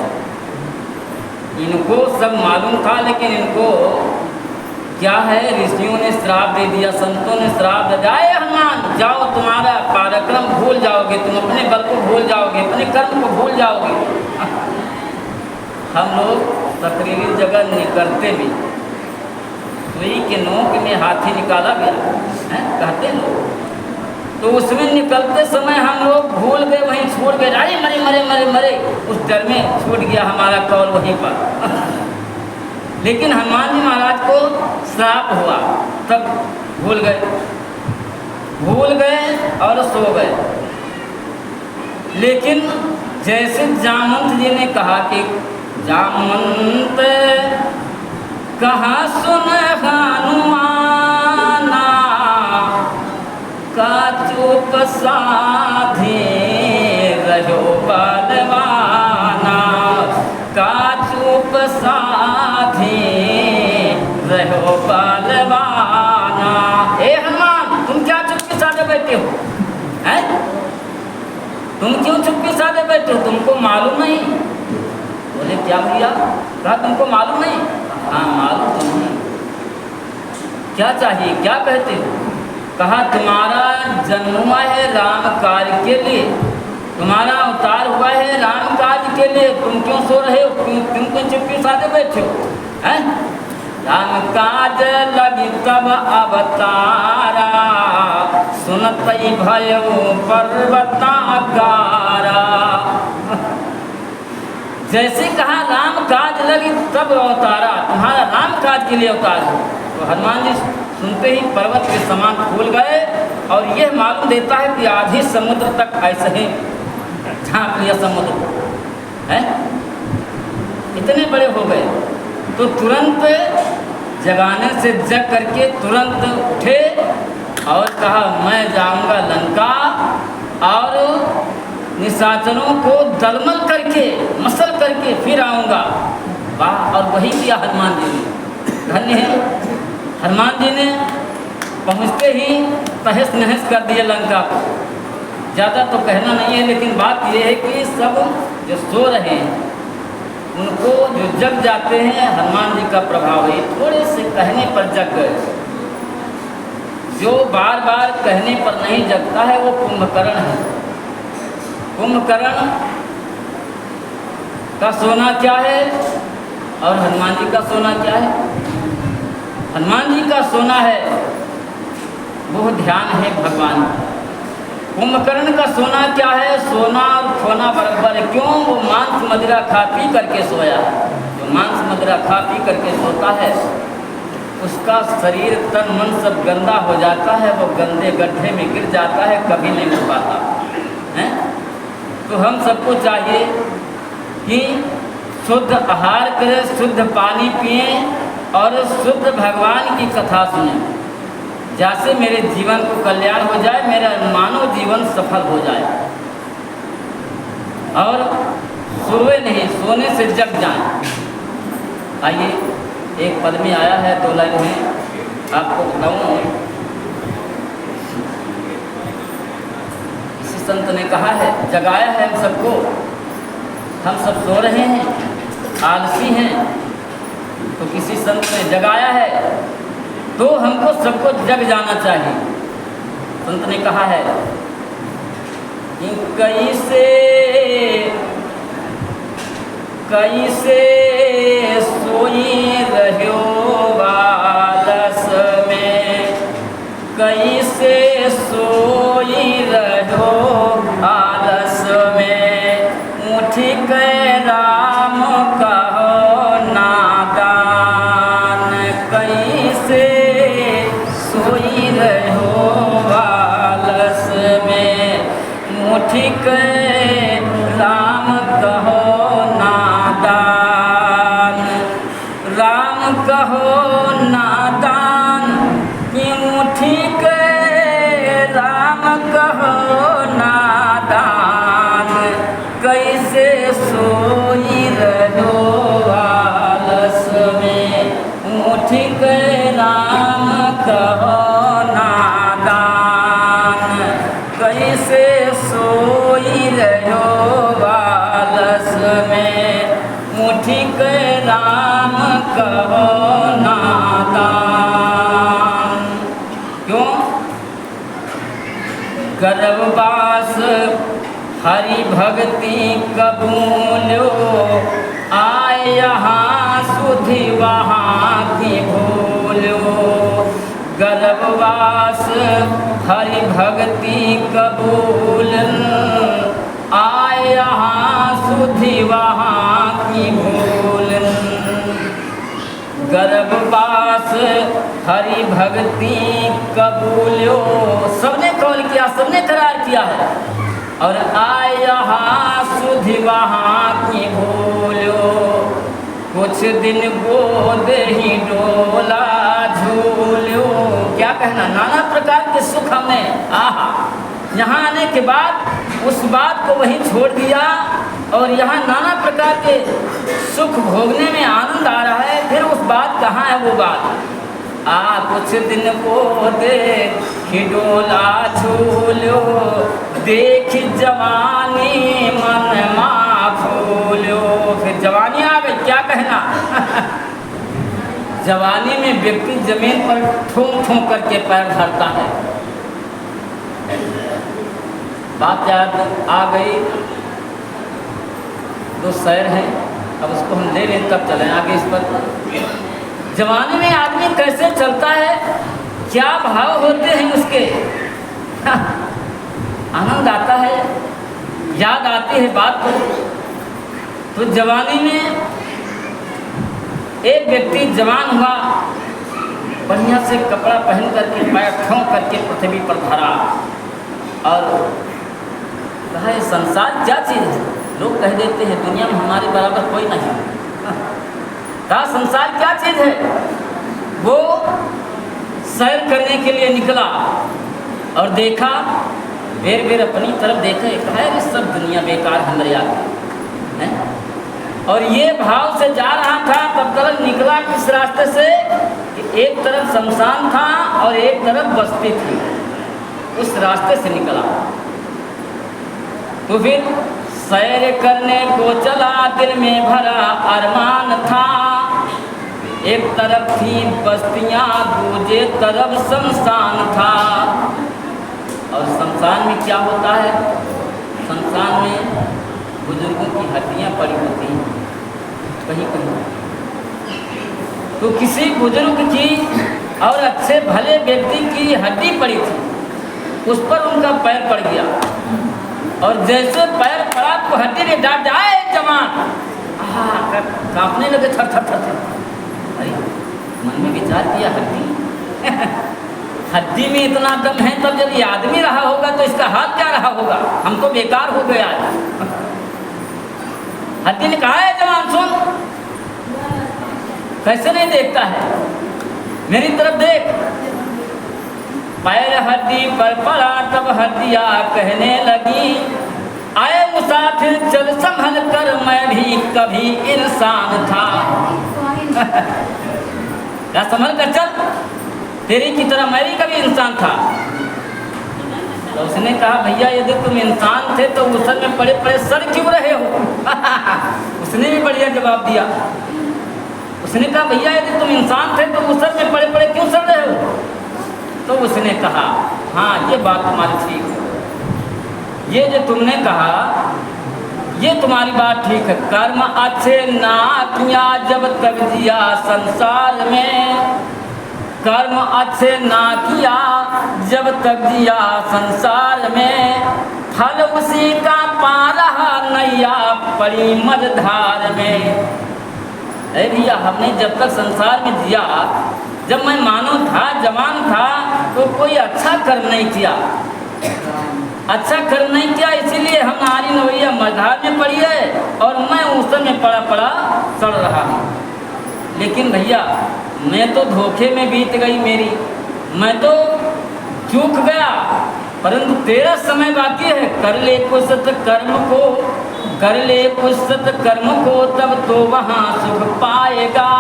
इनको सब मालूम था, लेकिन इनको क्या है, ऋषियों ने श्राप दे दिया, संतों ने श्राप दे दिया, अरे हनुमान जाओ, तुम्हारा पराक्रम भूल जाओगे, तुम अपने बल को भूल जाओगे, अपने कर्म को भूल जाओगे। हम लोग तकरीरी जगह निकलते भी सुई के नोक में हाथी निकाला गया है, कहते लोग, तो उसमें निकलते समय हम लोग भूल गए, वहीं छोड़ गए, अरे मरे मरे मरे मरे, उस डर में छूट गया हमारा कौल वहीं पर। लेकिन हनुमान जी महाराज को श्राप हुआ, तब भूल गए और सो गए। लेकिन जैसे जामवंत जी ने कहा कि जामवंत कहा सुन हनुमाना, का चुप साधे रहो बलवाना, का चुप साधे रहो बलवाना। ए हनुमान, तुम क्या चुप्पी साधे बैठे हो, हैं? तुम क्यों चुप्पी साधे बैठे हो, तुमको मालूम नहीं? बोले क्या भैया? कहा तुमको मालूम नहीं? हाँ मालूम तो नहीं। क्या चाहिए, क्या कहते हो? कहा तुम्हारा जन्म हुआ है राम कार्य के लिए, तुम्हारा अवतार हुआ है राम कार्य के लिए, तुम क्यों सो रहे हो, क्यों चुप्पी साधे बैठे हो, हैं? राम काज लगी तब अवतारा, सुनत भयो पर्वताकारा। जैसे कहा राम काज लगी तब अवतारा, तुम्हारा राम काज के लिए अवतार हो। तो हनुमान जी सुनते ही पर्वत के समान फूल गए, और यह मालूम देता है कि आधी समुद्र तक ऐसे ही झाँक लिया समुद्र है, इतने बड़े हो गए। तो तुरंत जगाने से जग करके तुरंत उठे और कहा मैं जाऊंगा लंका और निशाचरों को दलमल करके मसल करके फिर आऊँगा। वाह! और वही किया हनुमान जी ने, धन्य है हनुमान जी ने। पहुँचते ही तहस नहस कर दिए लंका को। ज़्यादा तो कहना नहीं है, लेकिन बात यह है कि सब जो सो रहे हैं उनको जो जग जाते हैं, हनुमान जी का प्रभाव है। थोड़े से कहने पर जग गए। जो बार बार कहने पर नहीं जगता है वो कुंभकर्ण है। कुंभकर्ण का सोना क्या है और हनुमान जी का सोना क्या है? हनुमान जी का सोना है वो ध्यान है भगवान। कुंभकर्ण का सोना क्या है? सोना और खोना बराबर है। क्यों? वो मांस मदिरा खा पी करके सोया। जो मांस मदिरा खा पी करके सोता है उसका शरीर तन मन सब गंदा हो जाता है, वो गंदे गड्ढे में गिर जाता है, कभी नहीं उठ पाता है। तो हम सबको चाहिए कि शुद्ध आहार करें, शुद्ध पानी पिएं और शुद्ध भगवान की कथा सुनें, जैसे मेरे जीवन को कल्याण हो जाए, मेरा मानव जीवन सफल हो जाए। और सोए नहीं, सोने से जग जाएं। आइए, एक पद में आया है, 2 लाइन में आपको बताऊं। किसी संत ने कहा है, जगाया है हम सबको, हम सब सो रहे हैं, आलसी हैं, तो किसी संत ने जगाया है तो हमको सबको जग जाना चाहिए। संत ने कहा है कि कैसे सोई रहो आलस में, कैसे सोई रहो आलस में, उठी के राम कहो नादान, कैसे सोई रहो आलस में, उठी के राम कहो नादान। राम कहो नादान क्यों? ठीक राम कहो नादान, कैसे सोई रहो आलस में, ठीक राम कहो नादान, कैसे सोई रहो हरि भक्ति कबूलो, आए यहाँ सुधि वहाँ की भूलो। गर्भवास हरि भक्ति कबूल, आए यहाँ सुधि वहाँ की भूल। गर्भवास हरि भक्ति कबूलो, सबने कौल किया, सबने करार किया है। और आए यहाँ सुधि वहाँ की भूलो, कुछ दिन गोद ही डोला झूलो। क्या कहना, नाना प्रकार के सुख हमने आहा यहाँ आने के बाद उस बात को वहीं छोड़ दिया और यहाँ नाना प्रकार के सुख भोगने में आनंद आ रहा है। फिर उस बात कहाँ है वो बात, कुछ दिन को देख डोला झूलो, देख जवानी मन माँ फूलो। फिर जवानी आ गई, क्या कहना जवानी में व्यक्ति जमीन पर ठोंक ठोंक करके पैर धरता है। बात याद आ गई, दो शहर हैं, अब उसको हम ले लें तब चलें आगे इस पर। जवानी में आदमी कैसे चलता है, क्या भाव होते हैं उसके आनंद आता है, याद आती है बात तो जवानी में एक व्यक्ति जवान हुआ, बढ़िया से कपड़ा पहन करके पैर ठोंक करके पृथ्वी पर धरा और कहा ये संसार क्या चीज़ है। लोग कह देते हैं दुनिया में हमारे बराबर कोई नहीं। कहा संसार क्या चीज़ है। वो सैर करने के लिए निकला और देखा, बेर बेर अपनी तरफ देखा, कहा ये सब दुनिया बेकार है मेरे आगे हैं। और ये भाव से जा रहा था, तब तक निकला किस रास्ते से कि एक तरफ शमशान था और एक तरफ बस्ती थी, उस रास्ते से निकला। तो फिर सैर करने को चला, दिल में भरा अरमान था। एक तरफ थी बस्तियाँ, दूसरे तरफ शमशान था। और शमशान में क्या होता है, शमशान में बुजुर्गों की हड्डियाँ पड़ी होती हैं कहीं कहीं। तो किसी बुजुर्ग की और अच्छे भले व्यक्ति की हड्डी पड़ी थी, उस पर उनका पैर पड़ गया और जैसे पैर पड़ा तो हड्डी ने डांट जाए जवान, कांपने लगे थर थर थर थर। अरे मन में विचार किया हड्डी में इतना दम है, तब जब ये आदमी रहा होगा तो इसका हाथ क्या रहा होगा, हम तो बेकार हो गया। हड्डी ने कहा है जवान सुन, कैसे नहीं देखता है, मेरी तरफ देख। पैर हड्डी पर पड़ा तब हड्डियाँ कहने लगी, आए मुसाफिर चल संभल कर, मैं भी कभी इंसान था। क्या संभल कर चल, तेरी की तरह मैं भी कभी इंसान था। तो उसने कहा भैया यदि तुम इंसान थे तो उसल में पड़े पड़े सड़ क्यों रहे हो। उसने भी बढ़िया जवाब दिया। उसने कहा भैया यदि तुम इंसान थे तो उसल में पड़े पड़े क्यों सड़ रहे हो। तो उसने कहा हाँ ये बात तुम्हारी ठीक है, ये जो तुमने कहा ये तुम्हारी बात ठीक है। कर्म अच्छे ना किया जब तक जिया संसार में, कर्म अच्छे ना किया जब तक जिया संसार में, फल उसी का पा रहा नैया पड़ी मझधार में। अरे भैया हमने जब तक संसार में जिया, जब मैं मानव था जवान था तो कोई अच्छा कर्म नहीं किया, अच्छा कर्म नहीं किया, इसीलिए हम नारी नवैया मझधार में पड़ी है और मैं उस में पड़ा पड़ा सड़ रहा हूँ। लेकिन भैया मैं तो धोखे में बीत गई मेरी, मैं तो चूक गया, परंतु तेरा समय बाकी है। कर ले कुछ सत्कर्म को, कर ले कुछ सत्कर्म को, तब तो वहाँ सुख पाएगा,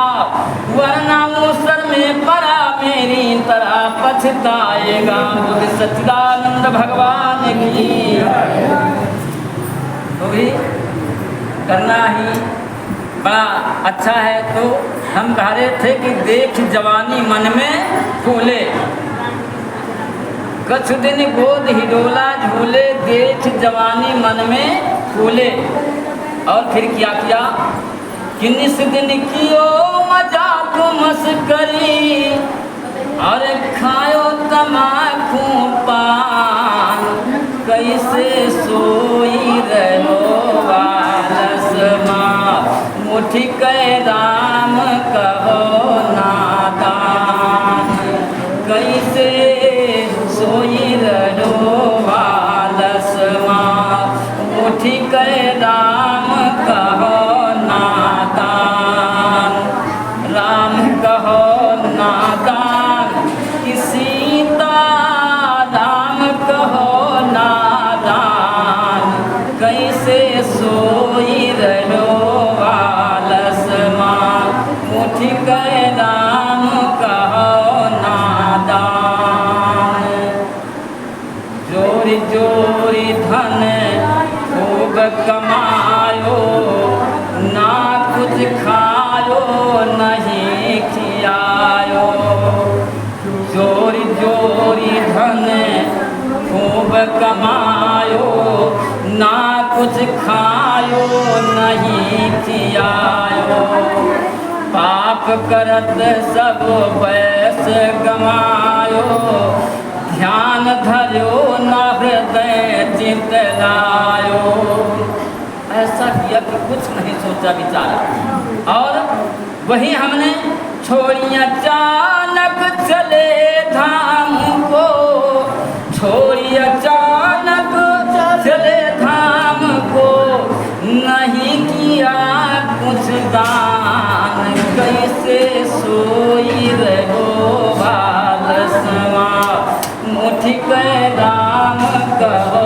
वरना मूसर में पड़ा मेरी तरह पछताएगा। बोले सच्चिदानंद भगवान की। तो भी करना ही बड़ा अच्छा है। तो हम कह रहे थे कि देख जवानी मन में फूले, कछु दिन गोद हिडोला झूले, देख जवानी मन में फूले। और फिर क्या किया कि निस दिन कियो मजाक मस्करी, और खायो तमाकू पान, कैसे सोई रहो वारस माँ, मुठी कै राम कहो नादान, कैसे सोई रहो वारस माँ, मुठी कै राम कहो नादान। राम कहो नादान कि सीता राम कहो नादान, कैसे सोई रहो वालस माँ, मुठी कै राम कहो नादान। जोरी जोरी धन खूब कमायो, ना कुछ खायो नहीं खियायो। जोरी जोरी धन खूब कमायो, ना कुछ खायो नहीं खियायो। पाप करत सब वैस गमायो, ध्यान धर्यो न हृदय चित लायो। ऐसा किया कि कुछ नहीं सोचा विचारा, और वही हमने छोड़ी अचानक चले धाम को, छोड़ी अचानक चले धाम को, नहीं किया कुछ दान, कैसे सोई रहो वालस माँ, मुठी कै राम कहो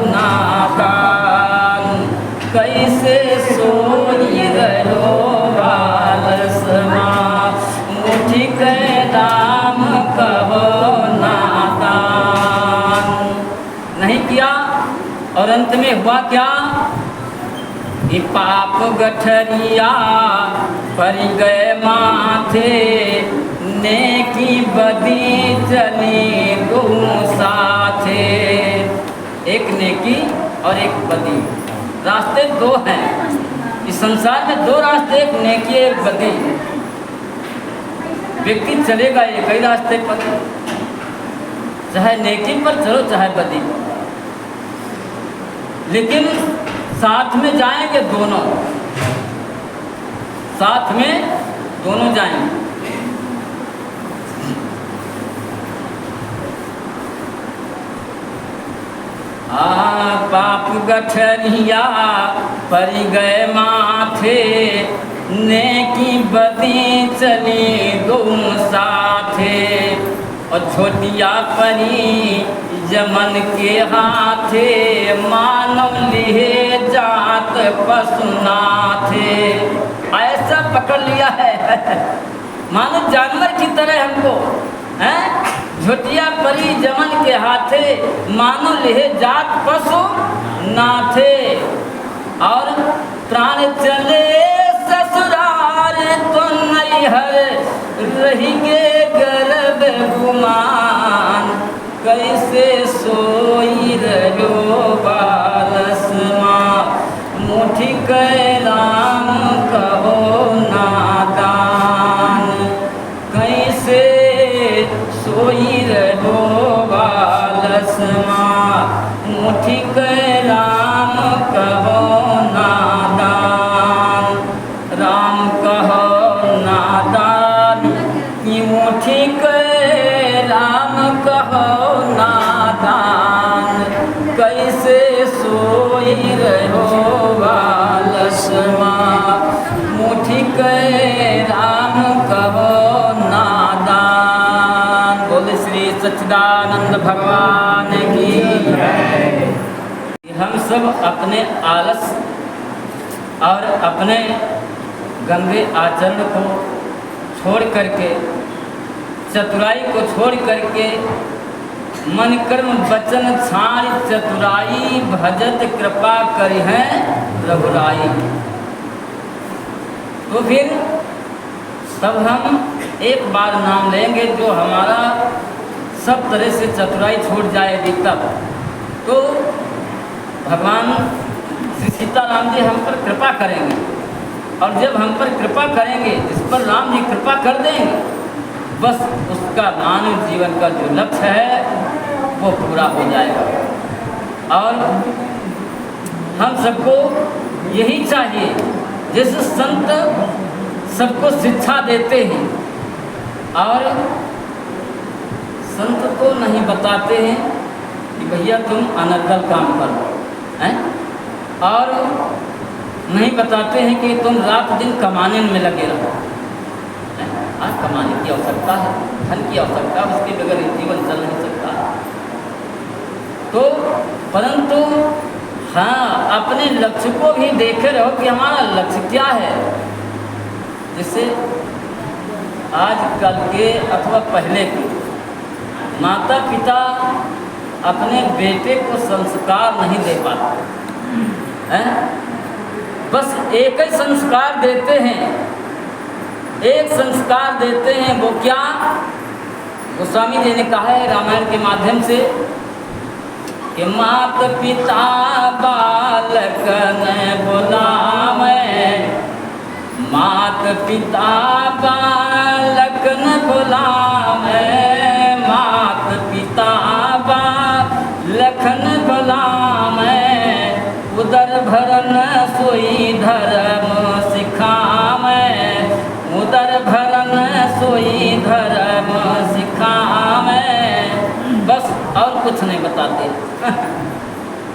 नादान, कैसे सोई रहो वालस माँ, मुठी कै राम कहो नादान। नहीं किया, और अंत में हुआ क्या कि पाप गठरिया पर गए माथे, नेकी बदी चली दो साथे। एक नेकी और एक बदी, रास्ते दो हैं इस संसार में, दो रास्ते, एक नेकी एक बदी। व्यक्ति चलेगा एक ही रास्ते पर, चाहे नेकी पर चलो चाहे बदी पर, लेकिन साथ में जाएंगे दोनों, साथ में दोनों जाएंगे। पाप गठरिया पर गए माथे, नेकी बदी चली दो साथे। और छोटिया परी जमन के हाथे, मानव लिहे जात पशुनाथे। ऐसा पकड़ लिया है मानो जानवर की तरह हमको, हैं? झोटिया परी जमन के हाथे, मानो लिहे जात पशु नाथे। और प्राण चले ससुराल तो नैहर, रहिगे गर्भ गुमान, कैसे सोई रहो बालस माँ, मुठी कै राम कहो नादान, कैसे सोई रहो बालस माँ, मुठी कै राम कहो नादान। राम कहो नादान कि मुठी कै राम कहो नादान, कैसे सोई रहो बालस माँ, मुठी कै राम कहो नादान। बोले श्री सच्चिदानंद भगवान की जय। हम सब अपने आलस और अपने गंदे आचरण को छोड़ करके, चतुराई को छोड़ करके, मन कर्म वचन छाड़ चतुराई, भजत कृपा करी है रघुराई। तो फिर तब हम एक बार नाम लेंगे जो हमारा सब तरह से चतुराई छूट जाएगी तब तो भगवान श्री सीताराम जी हम पर कृपा करेंगे। और जब हम पर कृपा करेंगे, जिस पर राम जी कृपा कर देंगे, बस उसका मानव जीवन का जो लक्ष्य है वो पूरा हो जाएगा। और हम सबको यही चाहिए, जैसे संत सबको शिक्षा देते हैं और संत को नहीं बताते हैं कि भैया तुम अनर्गल काम करो, हैं? और नहीं बताते हैं कि तुम रात दिन कमाने में लगे रहो। आज कमाने की आवश्यकता है, धन की आवश्यकता, उसके बगैर जीवन चल नहीं सकता। तो परंतु हाँ, अपने लक्ष्य को भी देखे रहो कि हमारा लक्ष्य क्या है। जिससे आजकल के अथवा पहले के माता पिता अपने बेटे को संस्कार नहीं दे पाते हैं। बस एक ही संस्कार देते हैं, एक संस्कार देते हैं, वो क्या? गोस्वामी जी ने कहा है रामायण के माध्यम से कि मात पिता बालक न बुलावे, मात पिता बालक न बुलावे, मात पिता बालक न बुलावे, उदर भरन सोई धर्म सिखावे, उदर भरन सोई धर्म सिखावे। बस और कुछ नहीं बताते।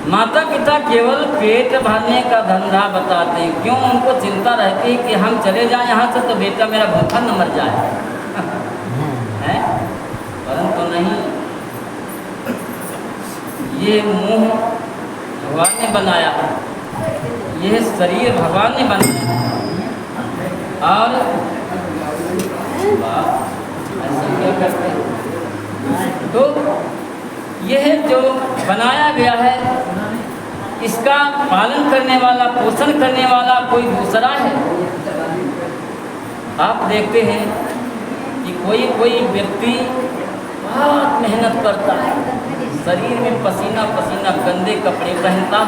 माता पिता केवल पेट भरने का धंधा बताते हैं। क्यों? उनको चिंता रहती है कि हम चले जाएं यहाँ से तो बेटा मेरा भूखा न मर जाए, है? परंतु नहीं, ये मुंह भगवान ने बनाया, यह शरीर भगवान ने बनाया और ऐसा क्या करते हैं? तो यह जो बनाया गया है, इसका पालन करने वाला, पोषण करने वाला कोई दूसरा है। आप देखते हैं कि कोई व्यक्ति बहुत मेहनत करता है, शरीर में पसीना पसीना, गंदे कपड़े पहनता,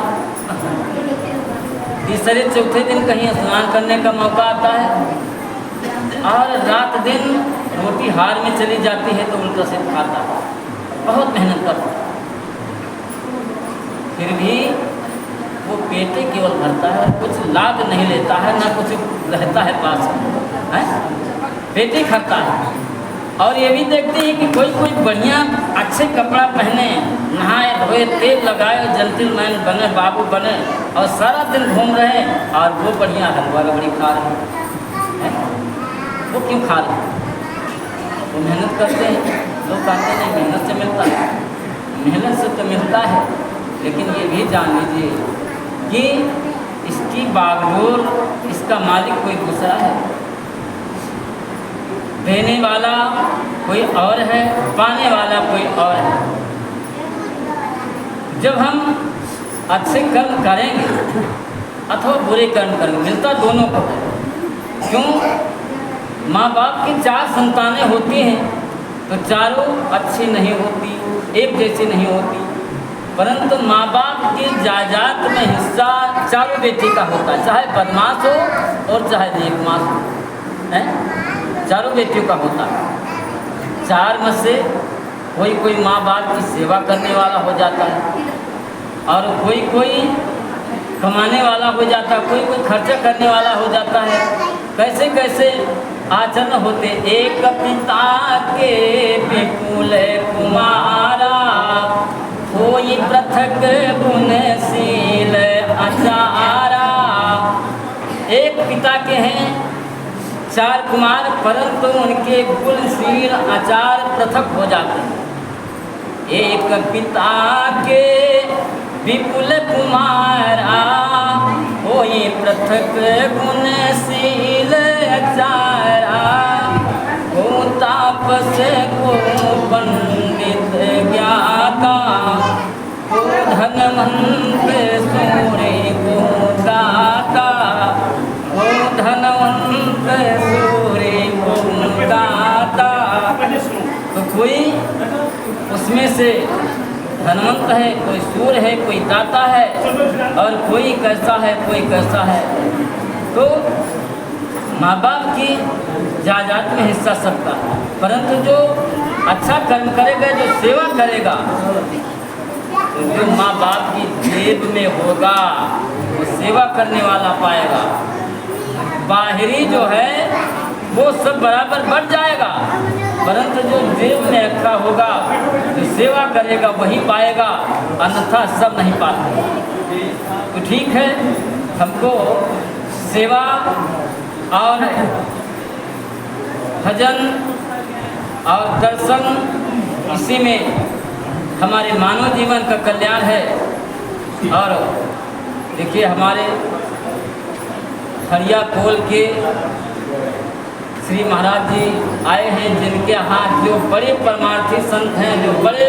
तीसरे चौथे दिन कहीं स्नान करने का मौका आता है और रात दिन रोटी हार में चली जाती है तो उल्टा सिर खाता है, बहुत मेहनत करता है, फिर भी वो पेटे केवल भरता है, कुछ लाभ नहीं लेता है, ना कुछ रहता है पास में, है? पेटे खाता है। और ये भी देखते हैं कि कोई बढ़िया अच्छे कपड़ा पहने, नहाए धोए, तेल लगाए, जेंटलमैन बने, बाबू बने और सारा दिन घूम रहे और वो बढ़िया हलवा रबड़ी खा रहे हैं। वो क्यों खा रहे हैं? वो मेहनत करते हैं। लोग कहते हैं मेहनत से मिलता है, मेहनत से तो मिलता है, लेकिन ये भी जान लीजिए कि इसकी बागडोर, इसका मालिक कोई दूसरा है, देने वाला कोई और है, पाने वाला कोई और है। जब हम अच्छे कर्म करेंगे अथवा बुरे कर्म करेंगे, मिलता दोनों को है। क्यों? माँ बाप की 4 संतानें होती हैं तो चारों अच्छी नहीं होती, एक जैसी नहीं होती, परंतु माँ बाप की जायदाद में हिस्सा चारों बेटी का होता है, चाहे बदमाश हो और चाहे नेकमाश हो, है? चारों बेटियों का होता है। 4 में से कोई माँ बाप की सेवा करने वाला हो जाता है और कोई कमाने वाला हो जाता है, कोई खर्चा करने वाला हो जाता है। कैसे कैसे आचरण होते। एक पिता के विपुल कुमारा, कोई पृथक गुणशील आचारा। एक पिता के हैं 4 कुमार, परंतु उनके कुलशील आचार पृथक हो जाते हैं। एक पिता के विपुल कुमारा, कोई पृथक गुणशील आचारा। को तापस को पंडित ज्ञाता, को धनवंत सूर्य को दाता, को धनवंत सूर्य को दाता, तो कोई उसमें से धनवंत है, कोई सूर है, कोई दाता है, और कोई कैसा है, कोई कैसा है। तो माँ बाप की जायदाद में हिस्सा सबका, परंतु जो अच्छा कर्म करेगा, जो सेवा करेगा, तो जो माँ बाप की जेब में होगा वो सेवा करने वाला पाएगा। बाहरी जो है वो सब बराबर बढ़ जाएगा, परंतु जो जेब में रखा होगा, जो सेवा करेगा वही पाएगा, अन्यथा सब नहीं पाते। तो ठीक है, हमको सेवा और भजन और दर्शन, इसी में हमारे मानव जीवन का कल्याण है। और देखिए हमारे हरिया कोल के श्री महाराज जी आए हैं, जिनके यहाँ जो बड़े परमार्थी संत हैं, जो बड़े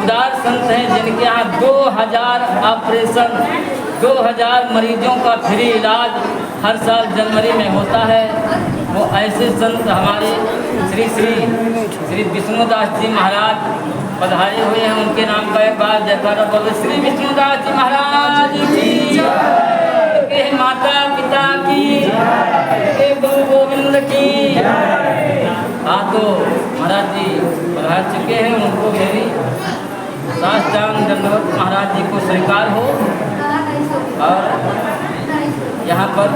उदार संत हैं, जिनके यहाँ 2000 ऑपरेशन, 2000 मरीजों का फ्री इलाज हर साल जनवरी में होता है। वो ऐसे संत हमारे श्री विष्णुदास जी महाराज पधारे हुए हैं। उनके नाम का एक बार जयकारा बोले, श्री विष्णुदास जी महाराज की, के माता पिता की, के गुरु गोविंद की। हाँ, तो महाराज जी पधार चुके हैं, उनको मेरी साष्टांग दंडवत महाराज जी को स्वीकार हो। और यहाँ पर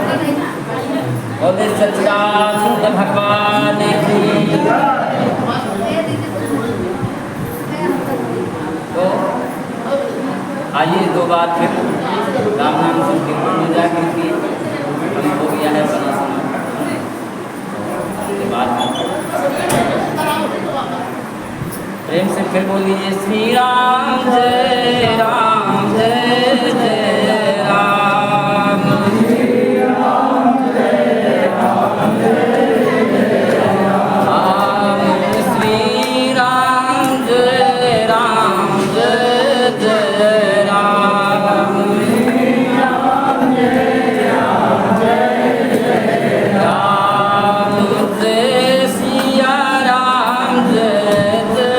बोले सच्चिदानंद भगवान की। तो आइए दो बार फिर राम नाम संकीर्तन हो जाए, क्योंकि हमको गया है बना समय के बाद प्रेम से फिर बोलिए श्री राम जय राम जय जय राम, श्री राम जय राम जय राम, श्री राम जय राम जय जय राम, श्री राम जय राम जय जय राम, जय सिया राम जय जय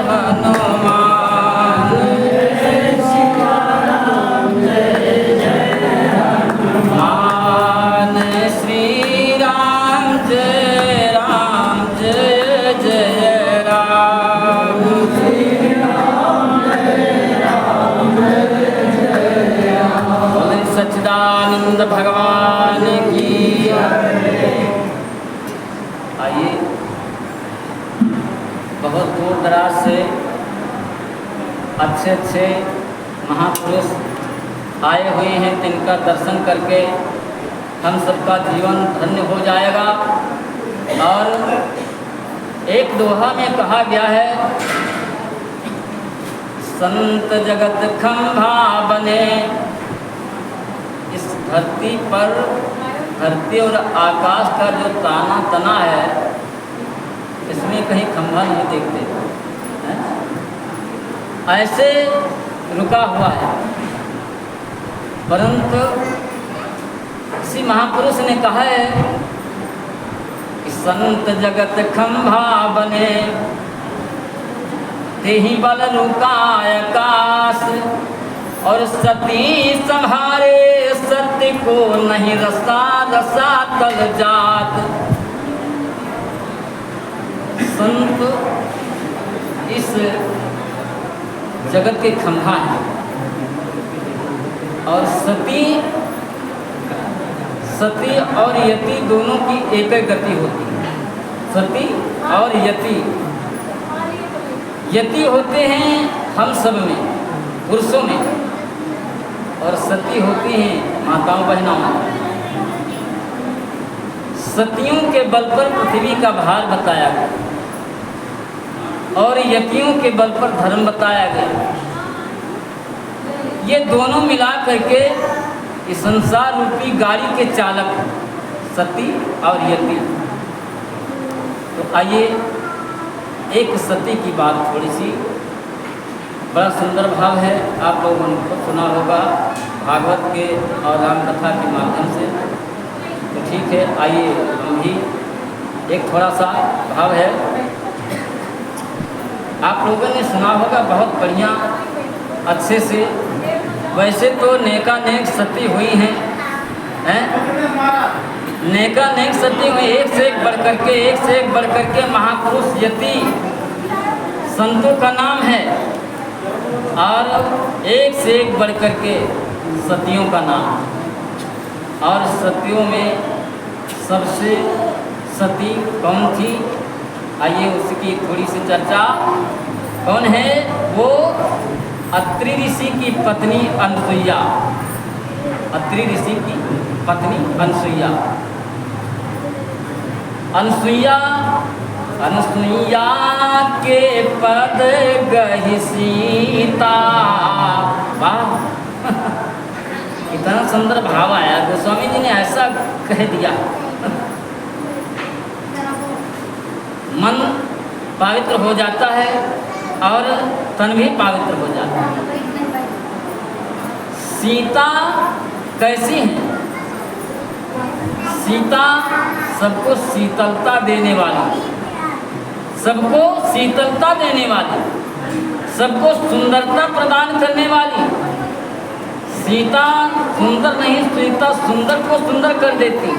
हनुमान, जय सिया राम जय जय हनुमान, श्री राम जय राम जय जय राम, श्री राम जय राम जय जय राम। बोले सच्चिदानंद भगवान की। आइए, बहुत दूर दराज से अच्छे अच्छे महापुरुष आए हुए हैं, जिनका दर्शन करके हम सबका जीवन धन्य हो जाएगा। और एक दोहा में कहा गया है, संत जगत खंभा बने। इस धरती पर, धरती और आकाश का जो ताना तना है, इसमें कहीं खंभा नहीं देखते हैं? ऐसे रुका हुआ है। परंतु किसी महापुरुष ने कहा है कि संत जगत खंभा बने, तेहि बल रुका आकाश, और सती संहारे सत्य को नहीं रसा रसा तल जात। संत इस जगत के खंभा है, और सती और यति दोनों की एक ही गति होती है। सती और यति होते हैं हम सब में, पुरुषों में, और सती होती हैं माताओं बहनों में। सतियों के बल पर पृथ्वी का भार बताया गया, और यतियों के बल पर धर्म बताया गया। ये दोनों मिला करके इस संसार रूपी गाड़ी के चालक सती और यति। तो आइए एक सती की बात थोड़ी सी, बड़ा सुंदर भाव है, आप लोगों ने सुना होगा भागवत के और राम कथा के माध्यम से। तो ठीक है, आइए हम भी एक थोड़ा सा भाव है। आप लोगों ने सुना होगा बहुत बढ़िया अच्छे से। वैसे तो नेकानेक सती हुई हैं, नेकानेक सती हुई, एक से एक बढ़ करके, एक से एक बढ़ करके महापुरुष यति संतों का नाम है, और एक से एक बढ़ करके सतियों का नाम। और सतियों में सबसे सती कौन थी, आइए उसकी थोड़ी सी चर्चा। कौन है वो? अत्रि ऋषि की पत्नी अनसुईया। अत्रि ऋषि की पत्नी अनसुईया। अनसुईया, अनसुईया के पद गहि सीता। वाह इतना सुंदर भाव आया, गोस्वामी जी ने ऐसा कह दिया। मन पवित्र हो जाता है और तन भी पवित्र हो जाता है। सीता कैसी है? सीता सबको शीतलता देने वाली, सबको शीतलता देने वाली, सबको सुंदरता प्रदान करने वाली। सीता सुंदर नहीं, सीता सुंदर को सुंदर कर देती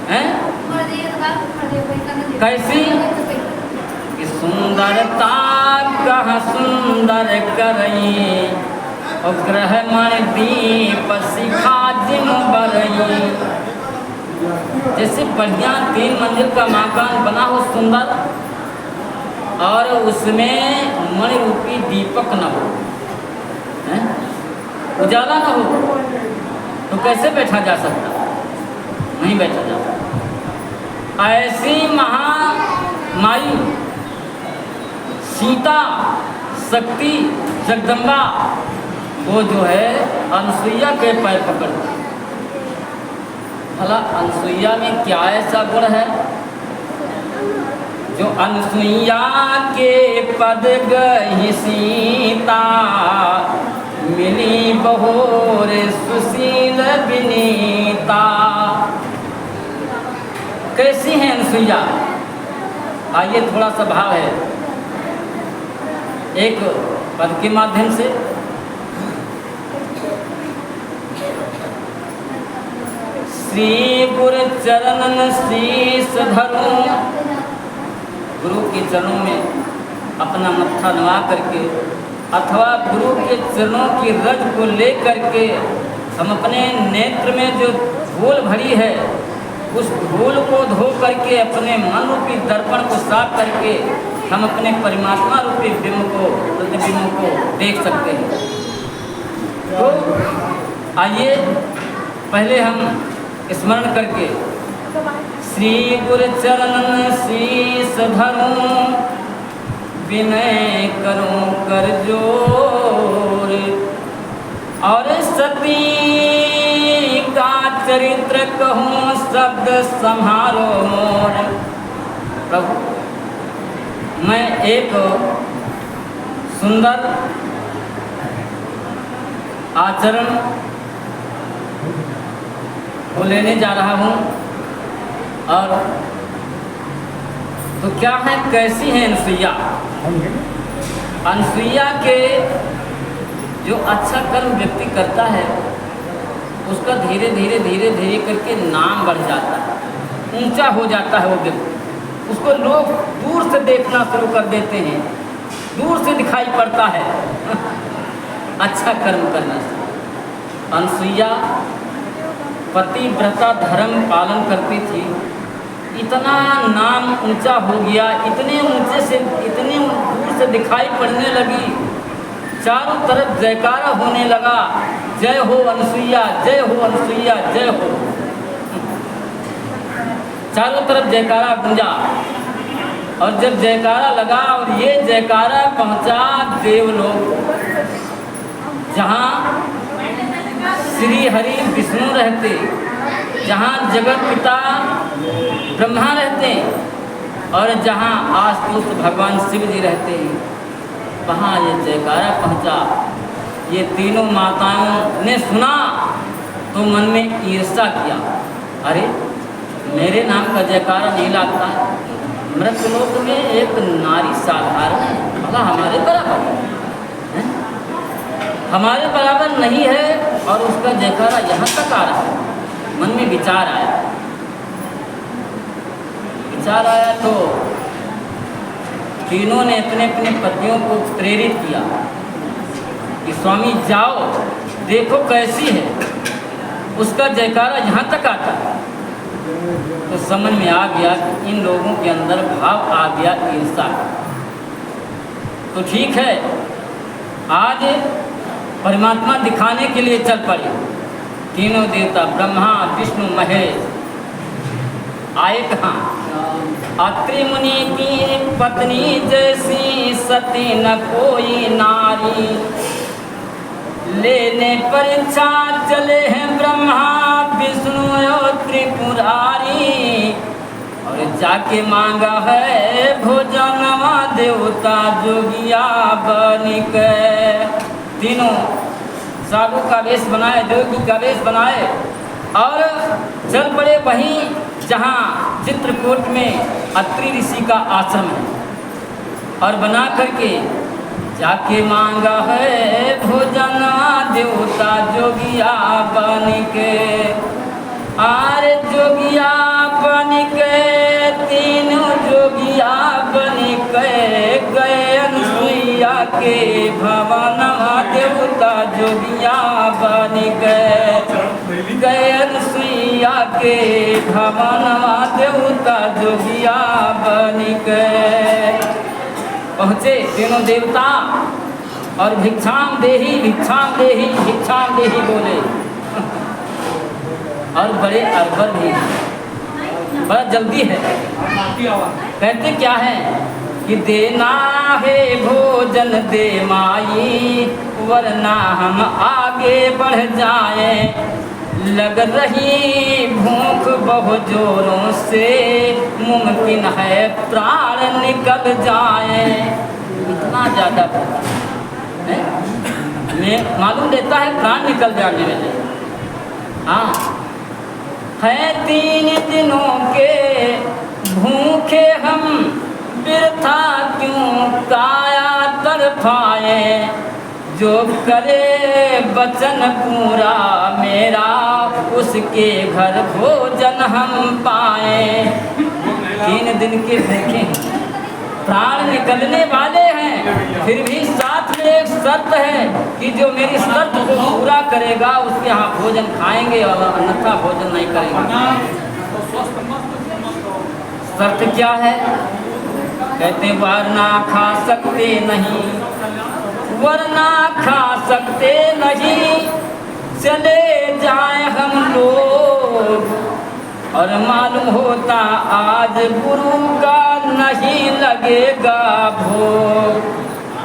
है। कैसी? कि सुंदरता कह सुंदर करई, और ग्रह मन दीप शिखा जिम बरई। जैसे बढ़िया 3 मंजिल का मकान बना हो सुंदर, और उसमें मणि रूपी दीपक न हो, उजाला न हो, तो कैसे बैठा जा सकता? नहीं बैठा जा सकता। ऐसी महामाई सीता शक्ति जगदम्बा वो जो है अनसुईया के पैर पकड़ती। भला अनसुईया में क्या ऐसा गुण है जो अनसुईया के पद गहि सीता, मिली बहोर सुशील विनीता। कैसी है अनसुईया? आइए थोड़ा सा भाव है एक पद के माध्यम से। श्री गुरु चरणन शीस धरूं, गुरु के चरणों में अपना मत्था नवा करके, अथवा गुरु के चरणों की रज को ले करके हम अपने नेत्र में जो धूल भरी है उस धूल को धो करके अपने मन रूपी दर्पण को साफ करके हम अपने परमात्मा रूपी बिंब को, प्रतिबिंब को देख सकते हैं। तो आइए पहले हम स्मरण करके श्री गुरु चरणन शीस धरूं, विनय करूं कर जोर, और सती का चरित्र कहूँ शब्द संहारो मोर। प्रभु मैं एक सुंदर आचरण को लेने जा रहा हूँ, और तो क्या है, कैसी है अनसुईया? अनसुईया के जो अच्छा कर्म व्यक्ति करता है उसका धीरे धीरे धीरे धीरे करके नाम बढ़ जाता है, ऊंचा हो जाता है वो व्यक्ति। उसको लोग दूर से देखना शुरू कर देते हैं, दूर से दिखाई पड़ता है अच्छा कर्म करने से। अनसुईया पतिव्रता धर्म पालन करती थी, इतना नाम ऊंचा हो गया, इतने ऊंचे से इतनी दूर से दिखाई पड़ने लगी, चारों तरफ जयकारा होने लगा, जय हो अनसुईया, जय हो अनसुईया, जय हो। चारों तरफ जयकारा गूंजा, और जब जयकारा लगा और ये जयकारा पहुंचा देवलोक, जहाँ श्री हरि विष्णु रहते, जहाँ जगत पिता ब्रह्मा रहते, और जहाँ आस्तुत भगवान शिव जी रहते हैं, वहाँ ये जयकारा पहुँचा। ये तीनों माताओं ने सुना तो मन में ईर्ष्या किया, अरे मेरे नाम का जयकारा नहीं लगता, मृतलोक में एक नारी साधारण है, भला हमारे बराबर है? हमारे बराबर नहीं है और उसका जयकारा यहाँ तक आ रहा है। मन में विचार आया तो तीनों ने अपने अपने पतियों को प्रेरित किया कि स्वामी जाओ देखो कैसी है, उसका जयकारा यहाँ तक आता है। तो समझ में आ गया कि इन लोगों के अंदर भाव आ गया ईर्षा। तो ठीक है, आज परमात्मा दिखाने के लिए चल पड़े। तीनों देवता ब्रह्मा विष्णु महेश आए कहाँ? अत्रि मुनि की पत्नी जैसी सती न कोई नारी, लेने परीक्षा चले हैं ब्रह्मा विष्णु और त्रिपुरारी। और जाके मांगा है भोजनवा देवता जोगिया बनिक। तीनों साधु का वेश बनाए, जोगी का वेश बनाए और चल पड़े वहीं जहाँ चित्रकूट में अत्रि ऋषि का आश्रम है। और बना करके जाके मांगा है भोजनवा देवता जोगिया बनिके। आरे जोगिया बनिके तीनों जोगिया बनिके गए अनुसुईया के भवनवा देवता जोगिया बनिके। गए अनुसुईया के भवनवा देवता जोगिया बनिके। पहुँचे तीनों देवता और भिक्षाम देही भिक्षाम देही भिक्षाम देही बोले। और बड़े अरबर भी, बड़ा जल्दी है। कहते क्या है कि देना है भोजन दे माई, वरना हम आगे बढ़ जाएं। लग रही भूख बहुत जोरों से, मुमकिन है प्राण निकल जाए। इतना ज़्यादा हमें मालूम देता है प्राण निकल जाने वाले। हाँ है 3 दिनों के भूखे हम, वृथा क्यों काया तरफाए। जो करे वचन पूरा मेरा, उसके घर भोजन हम पाए। 3 दिन के भूखे प्राण निकलने वाले हैं, फिर भी साथ में एक शर्त है कि जो मेरी शर्त को पूरा करेगा उसके यहाँ भोजन खाएंगे और अन्यथा भोजन नहीं करेंगे। शर्त क्या है? कहते वरना खा सकते नहीं, वरना खा सकते नहीं, चले जाए हम लोग। और मालूम होता आज गुरु का नहीं लगेगा भोग।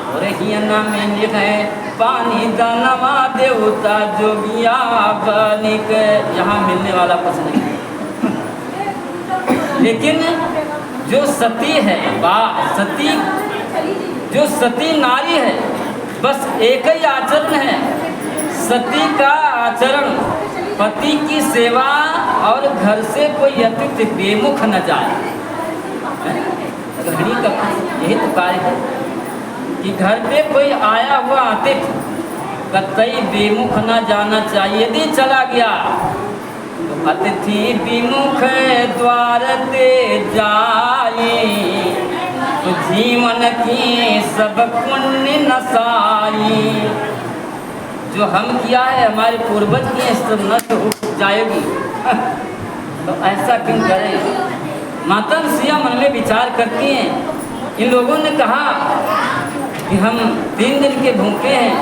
और हियना में लिखे पानी दानवा देवता जोगिया बनिक। यहाँ मिलने वाला कुछ नहीं। लेकिन जो सती है, सती जो सती नारी है, बस एक ही आचरण है। सती का आचरण पति की सेवा और घर से कोई अतिथि बेमुख न जाए। गृहिणी का यही तो कार्य है कि घर पे कोई आया हुआ अतिथि कतई बेमुख न जाना चाहिए। यदि चला गया तो अतिथि विमुख द्वार दे जाए, तो जीवन की सब पुण्य नसाई। जो हम किया है हमारे पूर्वज की सब नष्ट हो जाएगी। तो ऐसा क्यों करें? माता सिया मन में विचार करती हैं। इन लोगों ने कहा कि हम 3 दिन के भूखे हैं,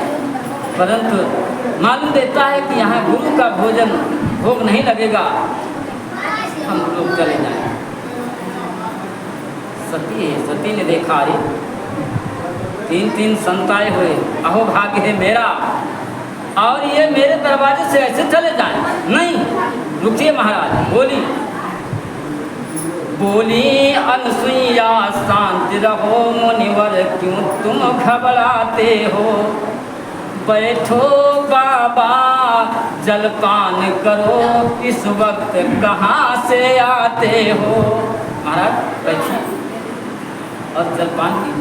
परंतु मालूम देता है कि यहाँ गुरु का भोजन भोग नहीं लगेगा, हम लोग चले जाएं। सती ने देखा अरे 3 संताए हुए, अहो भाग्य है मेरा, और ये मेरे दरवाजे से ऐसे चले जाए। नहीं, रुकिए महाराज। बोली अनसुईया शांति रहो मुनिवर, क्यों तुम घबराते हो। बैठो बाबा जलपान करो, इस वक्त कहाँ से आते हो। महाराज बैठिए। और जलपान की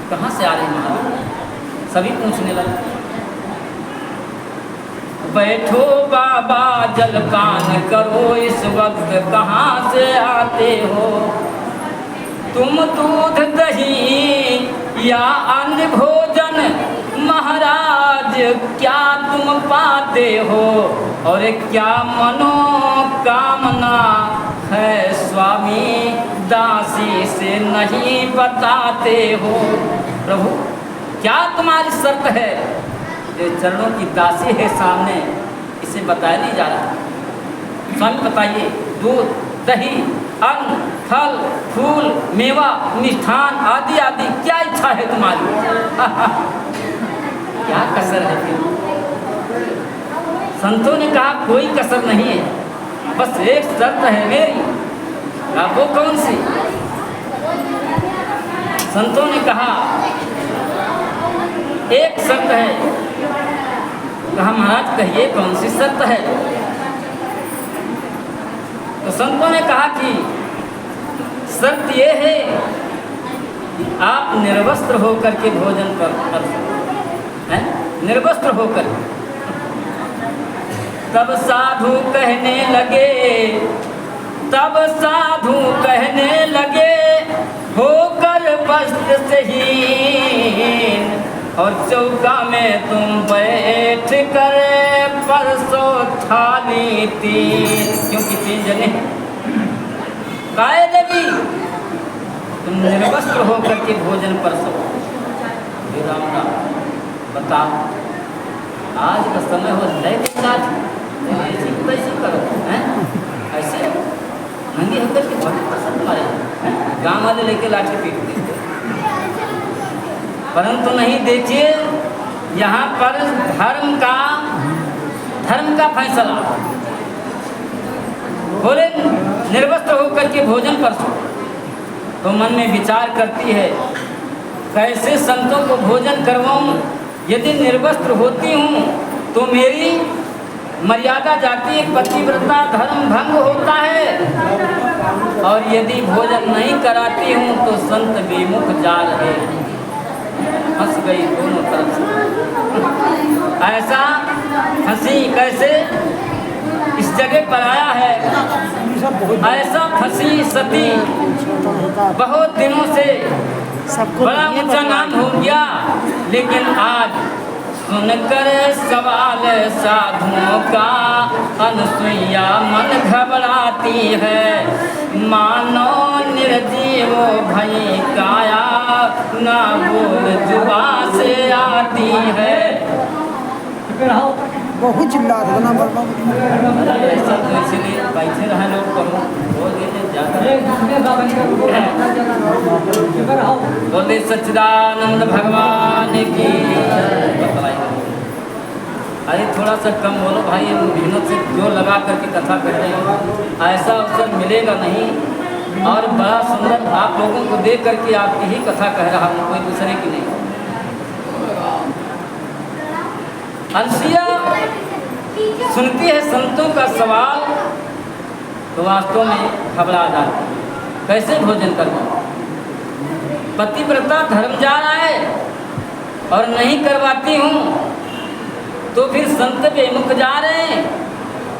कहाँ से आ रही महाराज? सभी पूछने लगे। बैठो बाबा जलपान करो, इस वक्त कहाँ से आते हो? तुम दूध दही या अन्य भोजन महाराज क्या तुम पाते हो? और क्या मनोकामना है स्वामी दासी से नहीं बताते हो? प्रभु क्या तुम्हारी शर्त है? ये चरणों की दासी है सामने, इसे बताया नहीं जा रहा। स्वामी बताइए, दूध दही अन्न फल फूल मेवा मिष्ठान आदि आदि क्या इच्छा है तुम्हारी? क्या कसर है फिर? संतों ने कहा कोई कसर नहीं है, बस एक शर्त है मेरी। वो कौन सी? संतों ने कहा एक शर्त है। कहा महाराज कहिए कौन सी शर्त है? तो संतों ने कहा कि शर्त ये है कि आप निर्वस्त्र होकर के भोजन कर हैं, निर्वस्त्र होकर। तब साधु कहने लगे, तब साधु कहने लगे होकर वस्त्र सहीन, और चौका में तुम बैठ कर परसों थाली तीन। क्योंकि 3 जने काय देवी तुम निर्वस्त्र होकर के भोजन परसो। राम राम बता, आज का समय हो ऐसी कैसी करो हैं? ऐसे नंगी होकर के भोजन परसो तुम्हारे गाँव वाले लेके लाठी पीटते। परंतु नहीं, देखिए यहाँ पर धर्म का फैसला। बोले निर्वस्त्र होकर के भोजन परसो। तो मन में विचार करती है कैसे संतों को भोजन करवाऊं? यदि निर्वस्त्र होती हूँ तो मेरी मर्यादा जाती है, पतिव्रता धर्म भंग होता है। और यदि भोजन नहीं कराती हूँ तो संत विमुख जा रहे हैं। हंस गई दोनों तरफ से। ऐसा हंसी कैसे इस जगह पर आया है? ऐसा फंसी सती बहुत दिनों से बड़ा ऊंचा नाम हो गया, लेकिन आज सुनकर सवाल साधुओं का अनुसुईया मन घबराती है। मानो निर्जीव भई काया ना बोल जुबान से आती है। बहुत चिल्ला था ना बाबा। ऐसा तो इसलिए बैठे रहे लोग करो बोले सच्चिदानंद भगवान की। अरे थोड़ा सा कम बोलो भाई, हम मेहनत से जोर लगा करके कथा कर रहे हैं, ऐसा अवसर मिलेगा नहीं। और बड़ा सुंदर आप लोगों को देख करके आपकी ही कथा कह रहा हूँ, कोई दूसरे की नहीं। अंशिया सुनती है संतों का सवाल तो वास्तव में घबरा जाती है, कैसे भोजन करना? पतिव्रता धर्म जा रहा है और नहीं करवाती हूँ तो फिर संत बेमुख जा रहे हैं,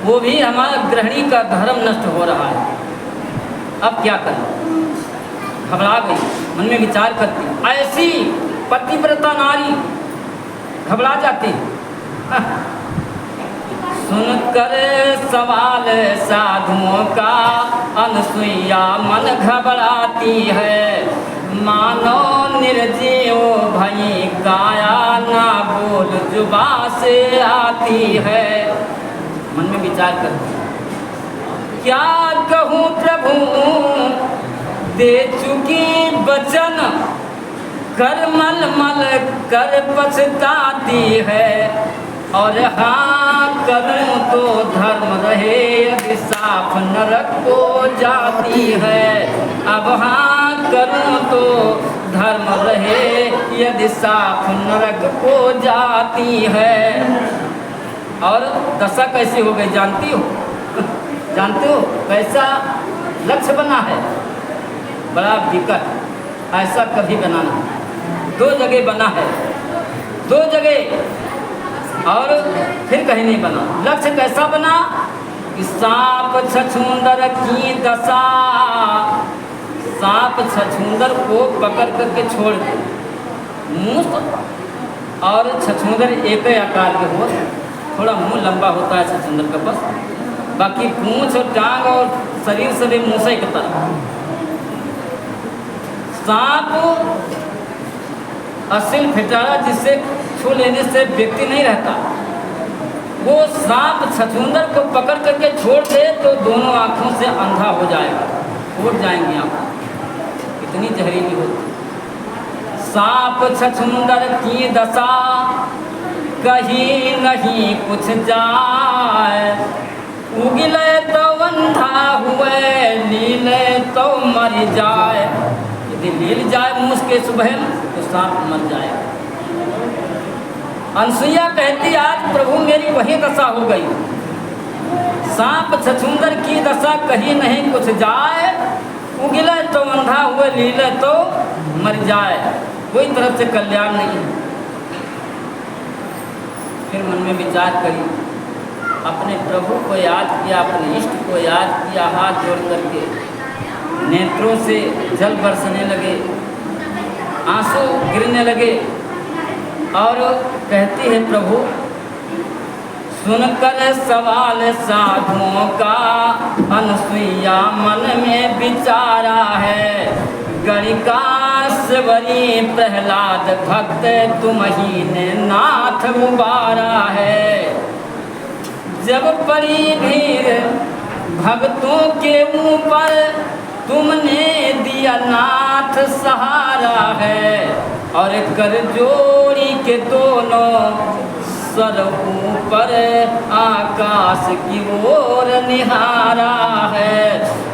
वो भी हमारा गृहिणी का धर्म नष्ट हो रहा है। अब क्या करें? घबरा गई, मन में विचार करती। ऐसी पतिव्रता नारी घबरा जाती। सुनकर सवाल साधुओं का अनुसुईया मन घबराती है। मानो निर्जीव भई काया ना बोल जुबा से आती है। मन में विचार करती, क्या कहूँ प्रभु दे चुकी वचन, कर मल मल कर पछताती है। और हाँ करूँ तो धर्म रहे, यदि साफ नरक को जाती है। अब हाँ करूँ तो धर्म रहे, यदि साफ नरक को जाती है। और दशा कैसी हो गई जानती हो? जानते हो कैसा लक्ष्य बना है? बड़ा विकट। ऐसा कभी बना नहीं। 2 जगह बना है, 2 जगह, और फिर कहीं नहीं बना। लक्ष्य कैसा बना कि सांप छछूंदर की दशा, सांप छछूंदर को पकड़ करके छोड़ दे। मुंह और छछूंदर एक ही आकार के हो, थोड़ा मुंह लंबा होता है छछूंदर का, बस बाकी पूंछ और टांग और शरीर सभी मूसे की तरह। सांप असिल फिटारा जिससे छू लेने से व्यक्ति नहीं रहता, वो सांप छछूंदर को पकड़ करके छोड़ दे तो दोनों आंखों से अंधा हो जाएगा, फूट जाएंगी आंखें, इतनी जहरीली होती। सांप छछूंदर की दशा कहीं नहीं कुछ जाए, उगले तो अंधा हुए, लीले तो मर जाए। यदि लील जाए मुँह के सुबह तो सांप मर जाएगा। अनसुईया कहती आज प्रभु मेरी वही दशा हो गई, सांप छछूंदर की दशा कहीं नहीं कुछ जाए, उगले तो अंधा हुए, लीले तो मर जाए, कोई तरफ से कल्याण नहीं है। फिर मन में विचार करी, अपने प्रभु को याद किया, अपने इष्ट को याद किया, हाथ जोड़ करके नेत्रों से जल बरसने लगे, आंसू गिरने लगे, और कहती है प्रभु सुनकर सवाल साधुओं का, अनसुईया मन में विचारा है, गणिकाश्वरी प्रहलाद भक्त तुम ही ने नाथ उबारा है। जब पड़ी भीड़ भक्तों के ऊपर, तुमने दिया नाथ सहारा है, और कर जोड़ी के दोनों सर ऊपर आकाश की ओर निहारा है,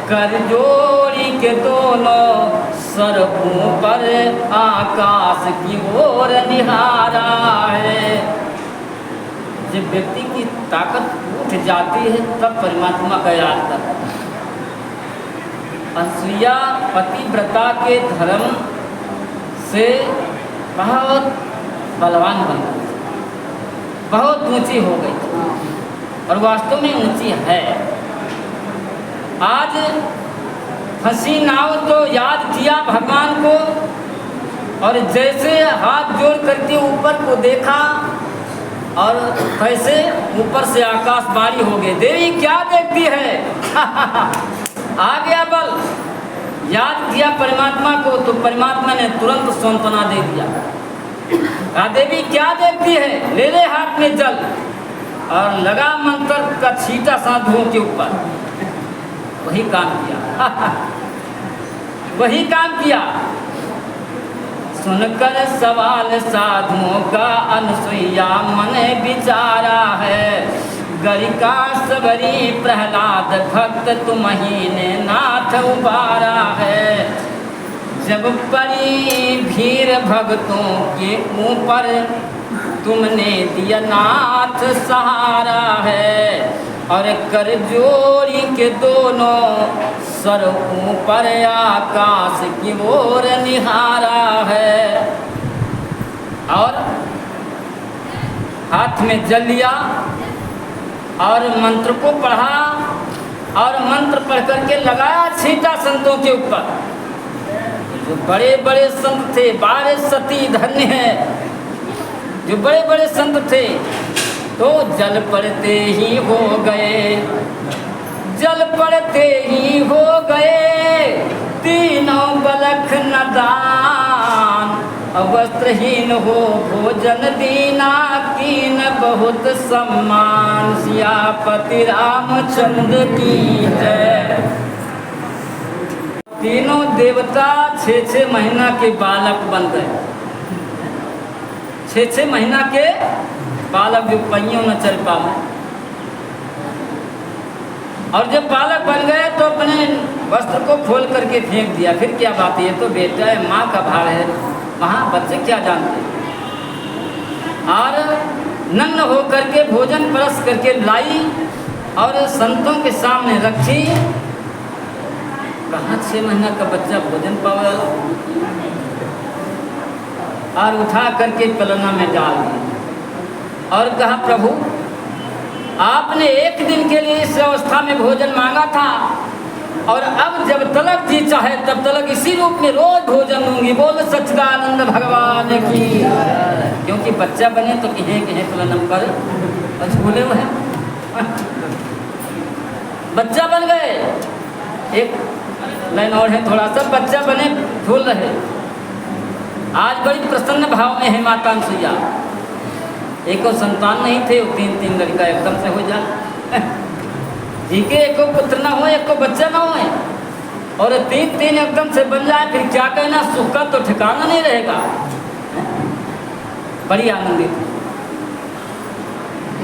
कर जोड़ी के दोनों सर ऊपर आकाश की ओर निहारा है। जब व्यक्ति की ताकत उठ जाती है तब परमात्मा का याद कर। अनसुईया पतिव्रता के धर्म से बहुत बलवान बन गई, बहुत ऊंची हो गई, और वास्तव में ऊंची है। आज फंसी नाव तो याद किया भगवान को, और जैसे हाथ जोड़ करके ऊपर को देखा, और कैसे ऊपर से आकाशवाणी हो गई, देवी क्या देखती है आ गया बल। याद किया परमात्मा को तो परमात्मा ने तुरंत सांत्वना दे दिया। कहा देवी क्या देखती है, ले ले हाथ में जल, और लगा मंत्र का छींटा साधुओं के ऊपर, वही काम किया वही काम किया। सुनकर सवाल साधुओं का, अनसुईया मन विचारा है, गणिकाश्वरी प्रहलाद भक्त तुम ही ने नाथ उबारा है। जब पड़ी भीड़ भक्तों के ऊपर, तुमने दिया नाथ सहारा है, और कर जोड़ी के दोनों सर ऊपर आकाश की ओर निहारा है। और हाथ में जल लिया और मंत्र को पढ़ा, और मंत्र पढ़ करके लगाया छींटा संतों के ऊपर। जो बड़े बड़े संत थे, 12 सती धन्य है, जो बड़े बड़े संत थे, तो जल पड़ते ही हो गए, जल पड़ते ही हो गए, तीनों बलख नदान, वस्त्रहीन हो भोजन दीना, कीन बहुत सम्मान, सियापति रामचंद्र की है। तीनों देवता 6-6 महीना के बालक बन गए, 6-6 महीना के बालक जो पहियों न चल पाए। और जब बालक बन गए तो अपने वस्त्र को खोल करके फेंक दिया। फिर क्या बात है, ये तो बेटा है, माँ का भार है, वहाँ बच्चे क्या जानते। और नग्न हो करके भोजन परस करके लाई और संतों के सामने रखी। कहाँ 6 महीना का बच्चा भोजन पावे। और उठा करके पलना में डाल दिया और कहा प्रभु आपने एक दिन के लिए इस अवस्था में भोजन मांगा था और अब जब तलक जी चाहे तब तलक इसी रूप में रोज भोजन दूंगी। बोल सच्चिदानंद भगवान की। क्योंकि बच्चा बने तो कहें कहें पलनम पर और झूले हुए बच्चा बन गए। एक लाइन और है थोड़ा सा, बच्चा बने झूल रहे। आज बड़ी प्रसन्न भाव में है माता अनसुईया। एक को संतान नहीं थे, 3 लड़का एकदम से हो जाए। ठीक है, एक को पुत्र ना हो, एक को बच्चा ना हो और 3 एकदम से बन जाए, फिर क्या कहना, सुख का तो ठिकाना नहीं रहेगा। बड़ी आनंदित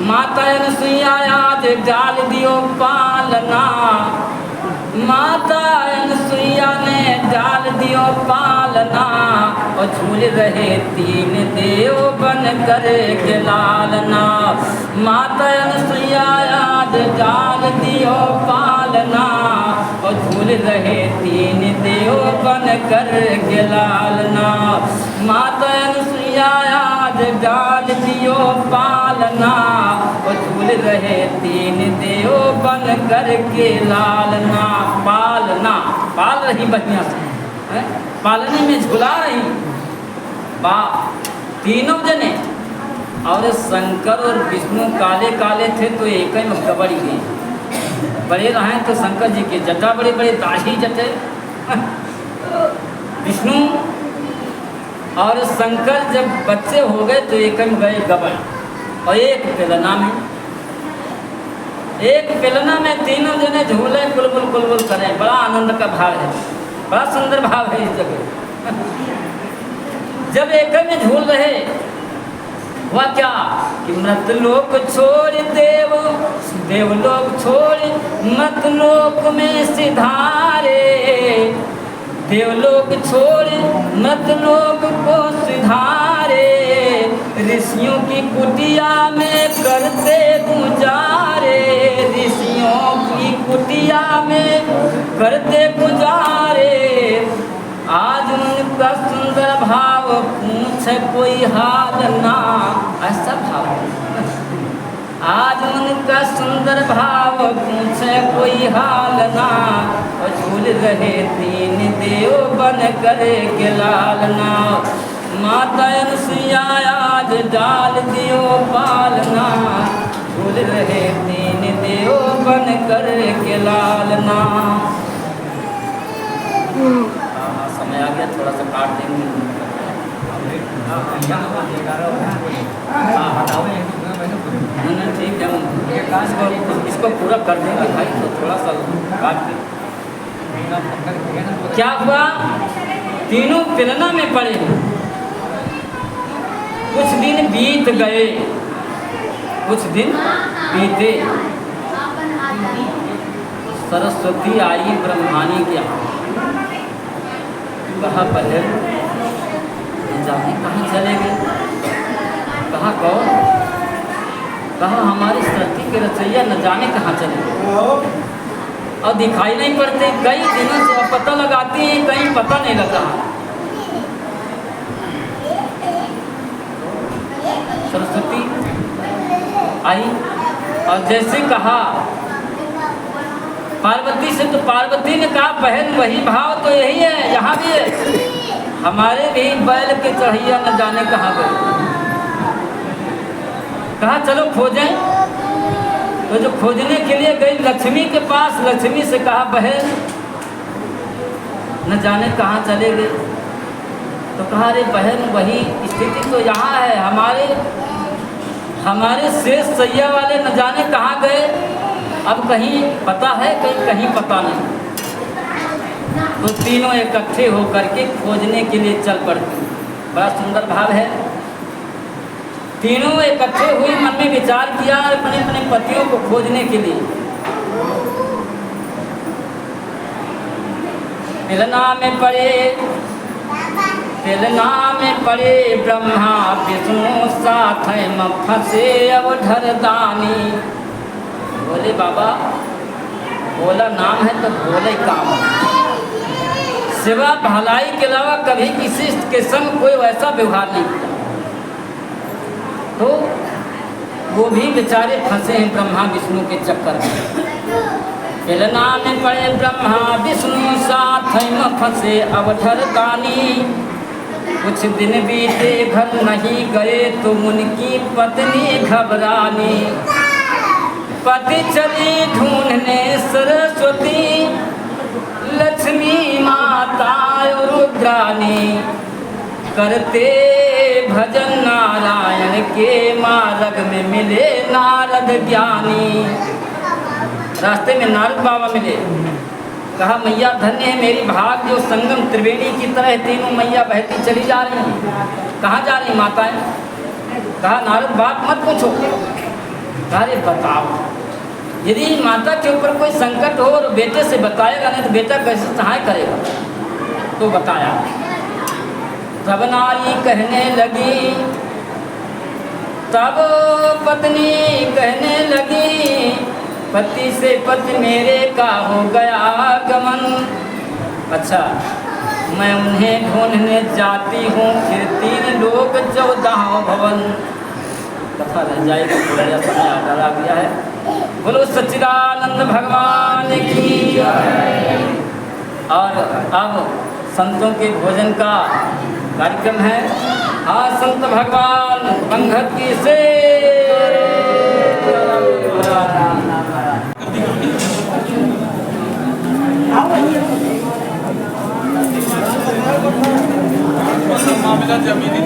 माता अनसुईया आज डाल दियो पालना। माता अनसुईया ने डाल दियो पालना और झूल रहे 3 देव बन कर के लालना। माता अनसुईया आज डाल दियो पालना और झूल रहे 3 देव बन कर के लालना। माता अनसुईया आज डाल दियो पालना और झूल रहे 3 देव बन कर के लालना। पालना पाल रही बढ़िया से, पालने में झुला रही बा 3 जने। और शंकर और विष्णु काले काले थे तो एक ही में गबड़ी गई। बड़े रहे तो शंकर जी के जटा बड़े बड़े दाढ़ी जटे। विष्णु और शंकर जब बच्चे हो गए तो एक में गए गबड़ और एक बेलना में। एक बेलना में 3 जने झूले कुलबुल कुलबुल करें। बड़ा आनंद का भाव है, बड़ा सुंदर भाव है इस जगह। जब एक में झूल रहे हुआ क्या कि मृत लोक छोड़ देव देवलोक छोड़ मत लोक में सिधारे। देवलोक छोड़ मत लोक को सिधारे। ऋषियों की कुटिया में करते गुजारे। ऋषियों की कुटिया में करते गुजारे। आज उनका सुंदर भाव पूछे कोई हाल ना। ऐसा भाव आज उनका सुंदर भाव पूछे कोई हाल ना। और झूल रहे 3 देव बन कर के लालना। माता अनसुईया आज डाल दियो पालना। झूल रहे 3 देव बन कर के लालना। समय आ गया, थोड़ा सा काट देंगे। ठीक है, इसको पूरा कर देंगे भाई, तो थोड़ा सा काट दे। क्या हुआ, 3 पिलना में पड़े। कुछ दिन बीत गए, कुछ दिन बीते। सरस्वती आई ब्रह्मानी क्या कहा, पहले जाने कहाँ चले गए। कहा कौन, कहा हमारी सृष्टि के रचैया न जाने कहाँ चले गए और दिखाई नहीं पड़ते। कई दिनों से पता लगाती हैं, कहीं पता नहीं लग रहा। सरस्वती आई और जैसे कहा पार्वती से, तो पार्वती ने कहा बहन वही भाव तो यही है, यहाँ भी है। हमारे भी बैल के चढ़ैया न जाने कहाँ गए। कहा चलो खोजें। तो जो खोजने के लिए गई लक्ष्मी के पास, लक्ष्मी से कहा बहन न जाने कहाँ चले गए। तो कहा अरे बहन वही स्थिति तो यहाँ है, हमारे शेष सैया वाले न जाने कहाँ गए। अब कहीं पता है, कहीं पता नहीं। तो 3 इकट्ठे होकर के खोजने के लिए चल पड़ते। बड़ा सुंदर भाव है। 3 इकट्ठे हुई, मन में विचार किया अपने अपने पतियों को खोजने के लिए। तिलना में पड़े, तिलना में पड़े ब्रह्मा विष्णु साथ में फंसे अवधरदानी। बोले बाबा, भोला नाम है तो भोले काम। सेवा भलाई के अलावा कभी किसी के संग कोई वैसा व्यवहार नहीं किया। तो वो भी बेचारे फंसे हैं ब्रह्मा विष्णु के चक्कर में। बेलना में पड़े ब्रह्मा विष्णु साथ में फंसे अवधर दानी। कुछ दिन बीते घर नहीं गए तो उनकी पत्नी घबरानी। पति चली ढूंढने सरस्वती लक्ष्मी माता और रुद्रानी। करते भजन नारायण के मार्ग में मिले नारद ज्ञानी। रास्ते में नारद बाबा मिले। कहा मैया धन्य है मेरी भाग जो संगम त्रिवेणी की तरह तीनों मैया बहती चली जा रही हैं। कहाँ जा रही माताएं? कहा नारद बात मत पूछो। अरे बताओ, यदि माता के ऊपर कोई संकट हो और बेटे से बताएगा नहीं तो बेटा कैसे सहाय करेगा? तो बताया। तब नारी कहने लगी, तब पत्नी कहने लगी, पति से पति मेरे का हो गया गमन। अच्छा, मैं उन्हें ढूंढने जाती हूँ फिर 3 लोग 14 भवन। कथा रह जाएगी, थोड़ा सा समय आगे आ गया है। बोलो सच्चिदानंद भगवान की जय। और अब संतों के भोजन का कार्यक्रम है। हाँ, संत भगवान पंगत की से मामला जमीनी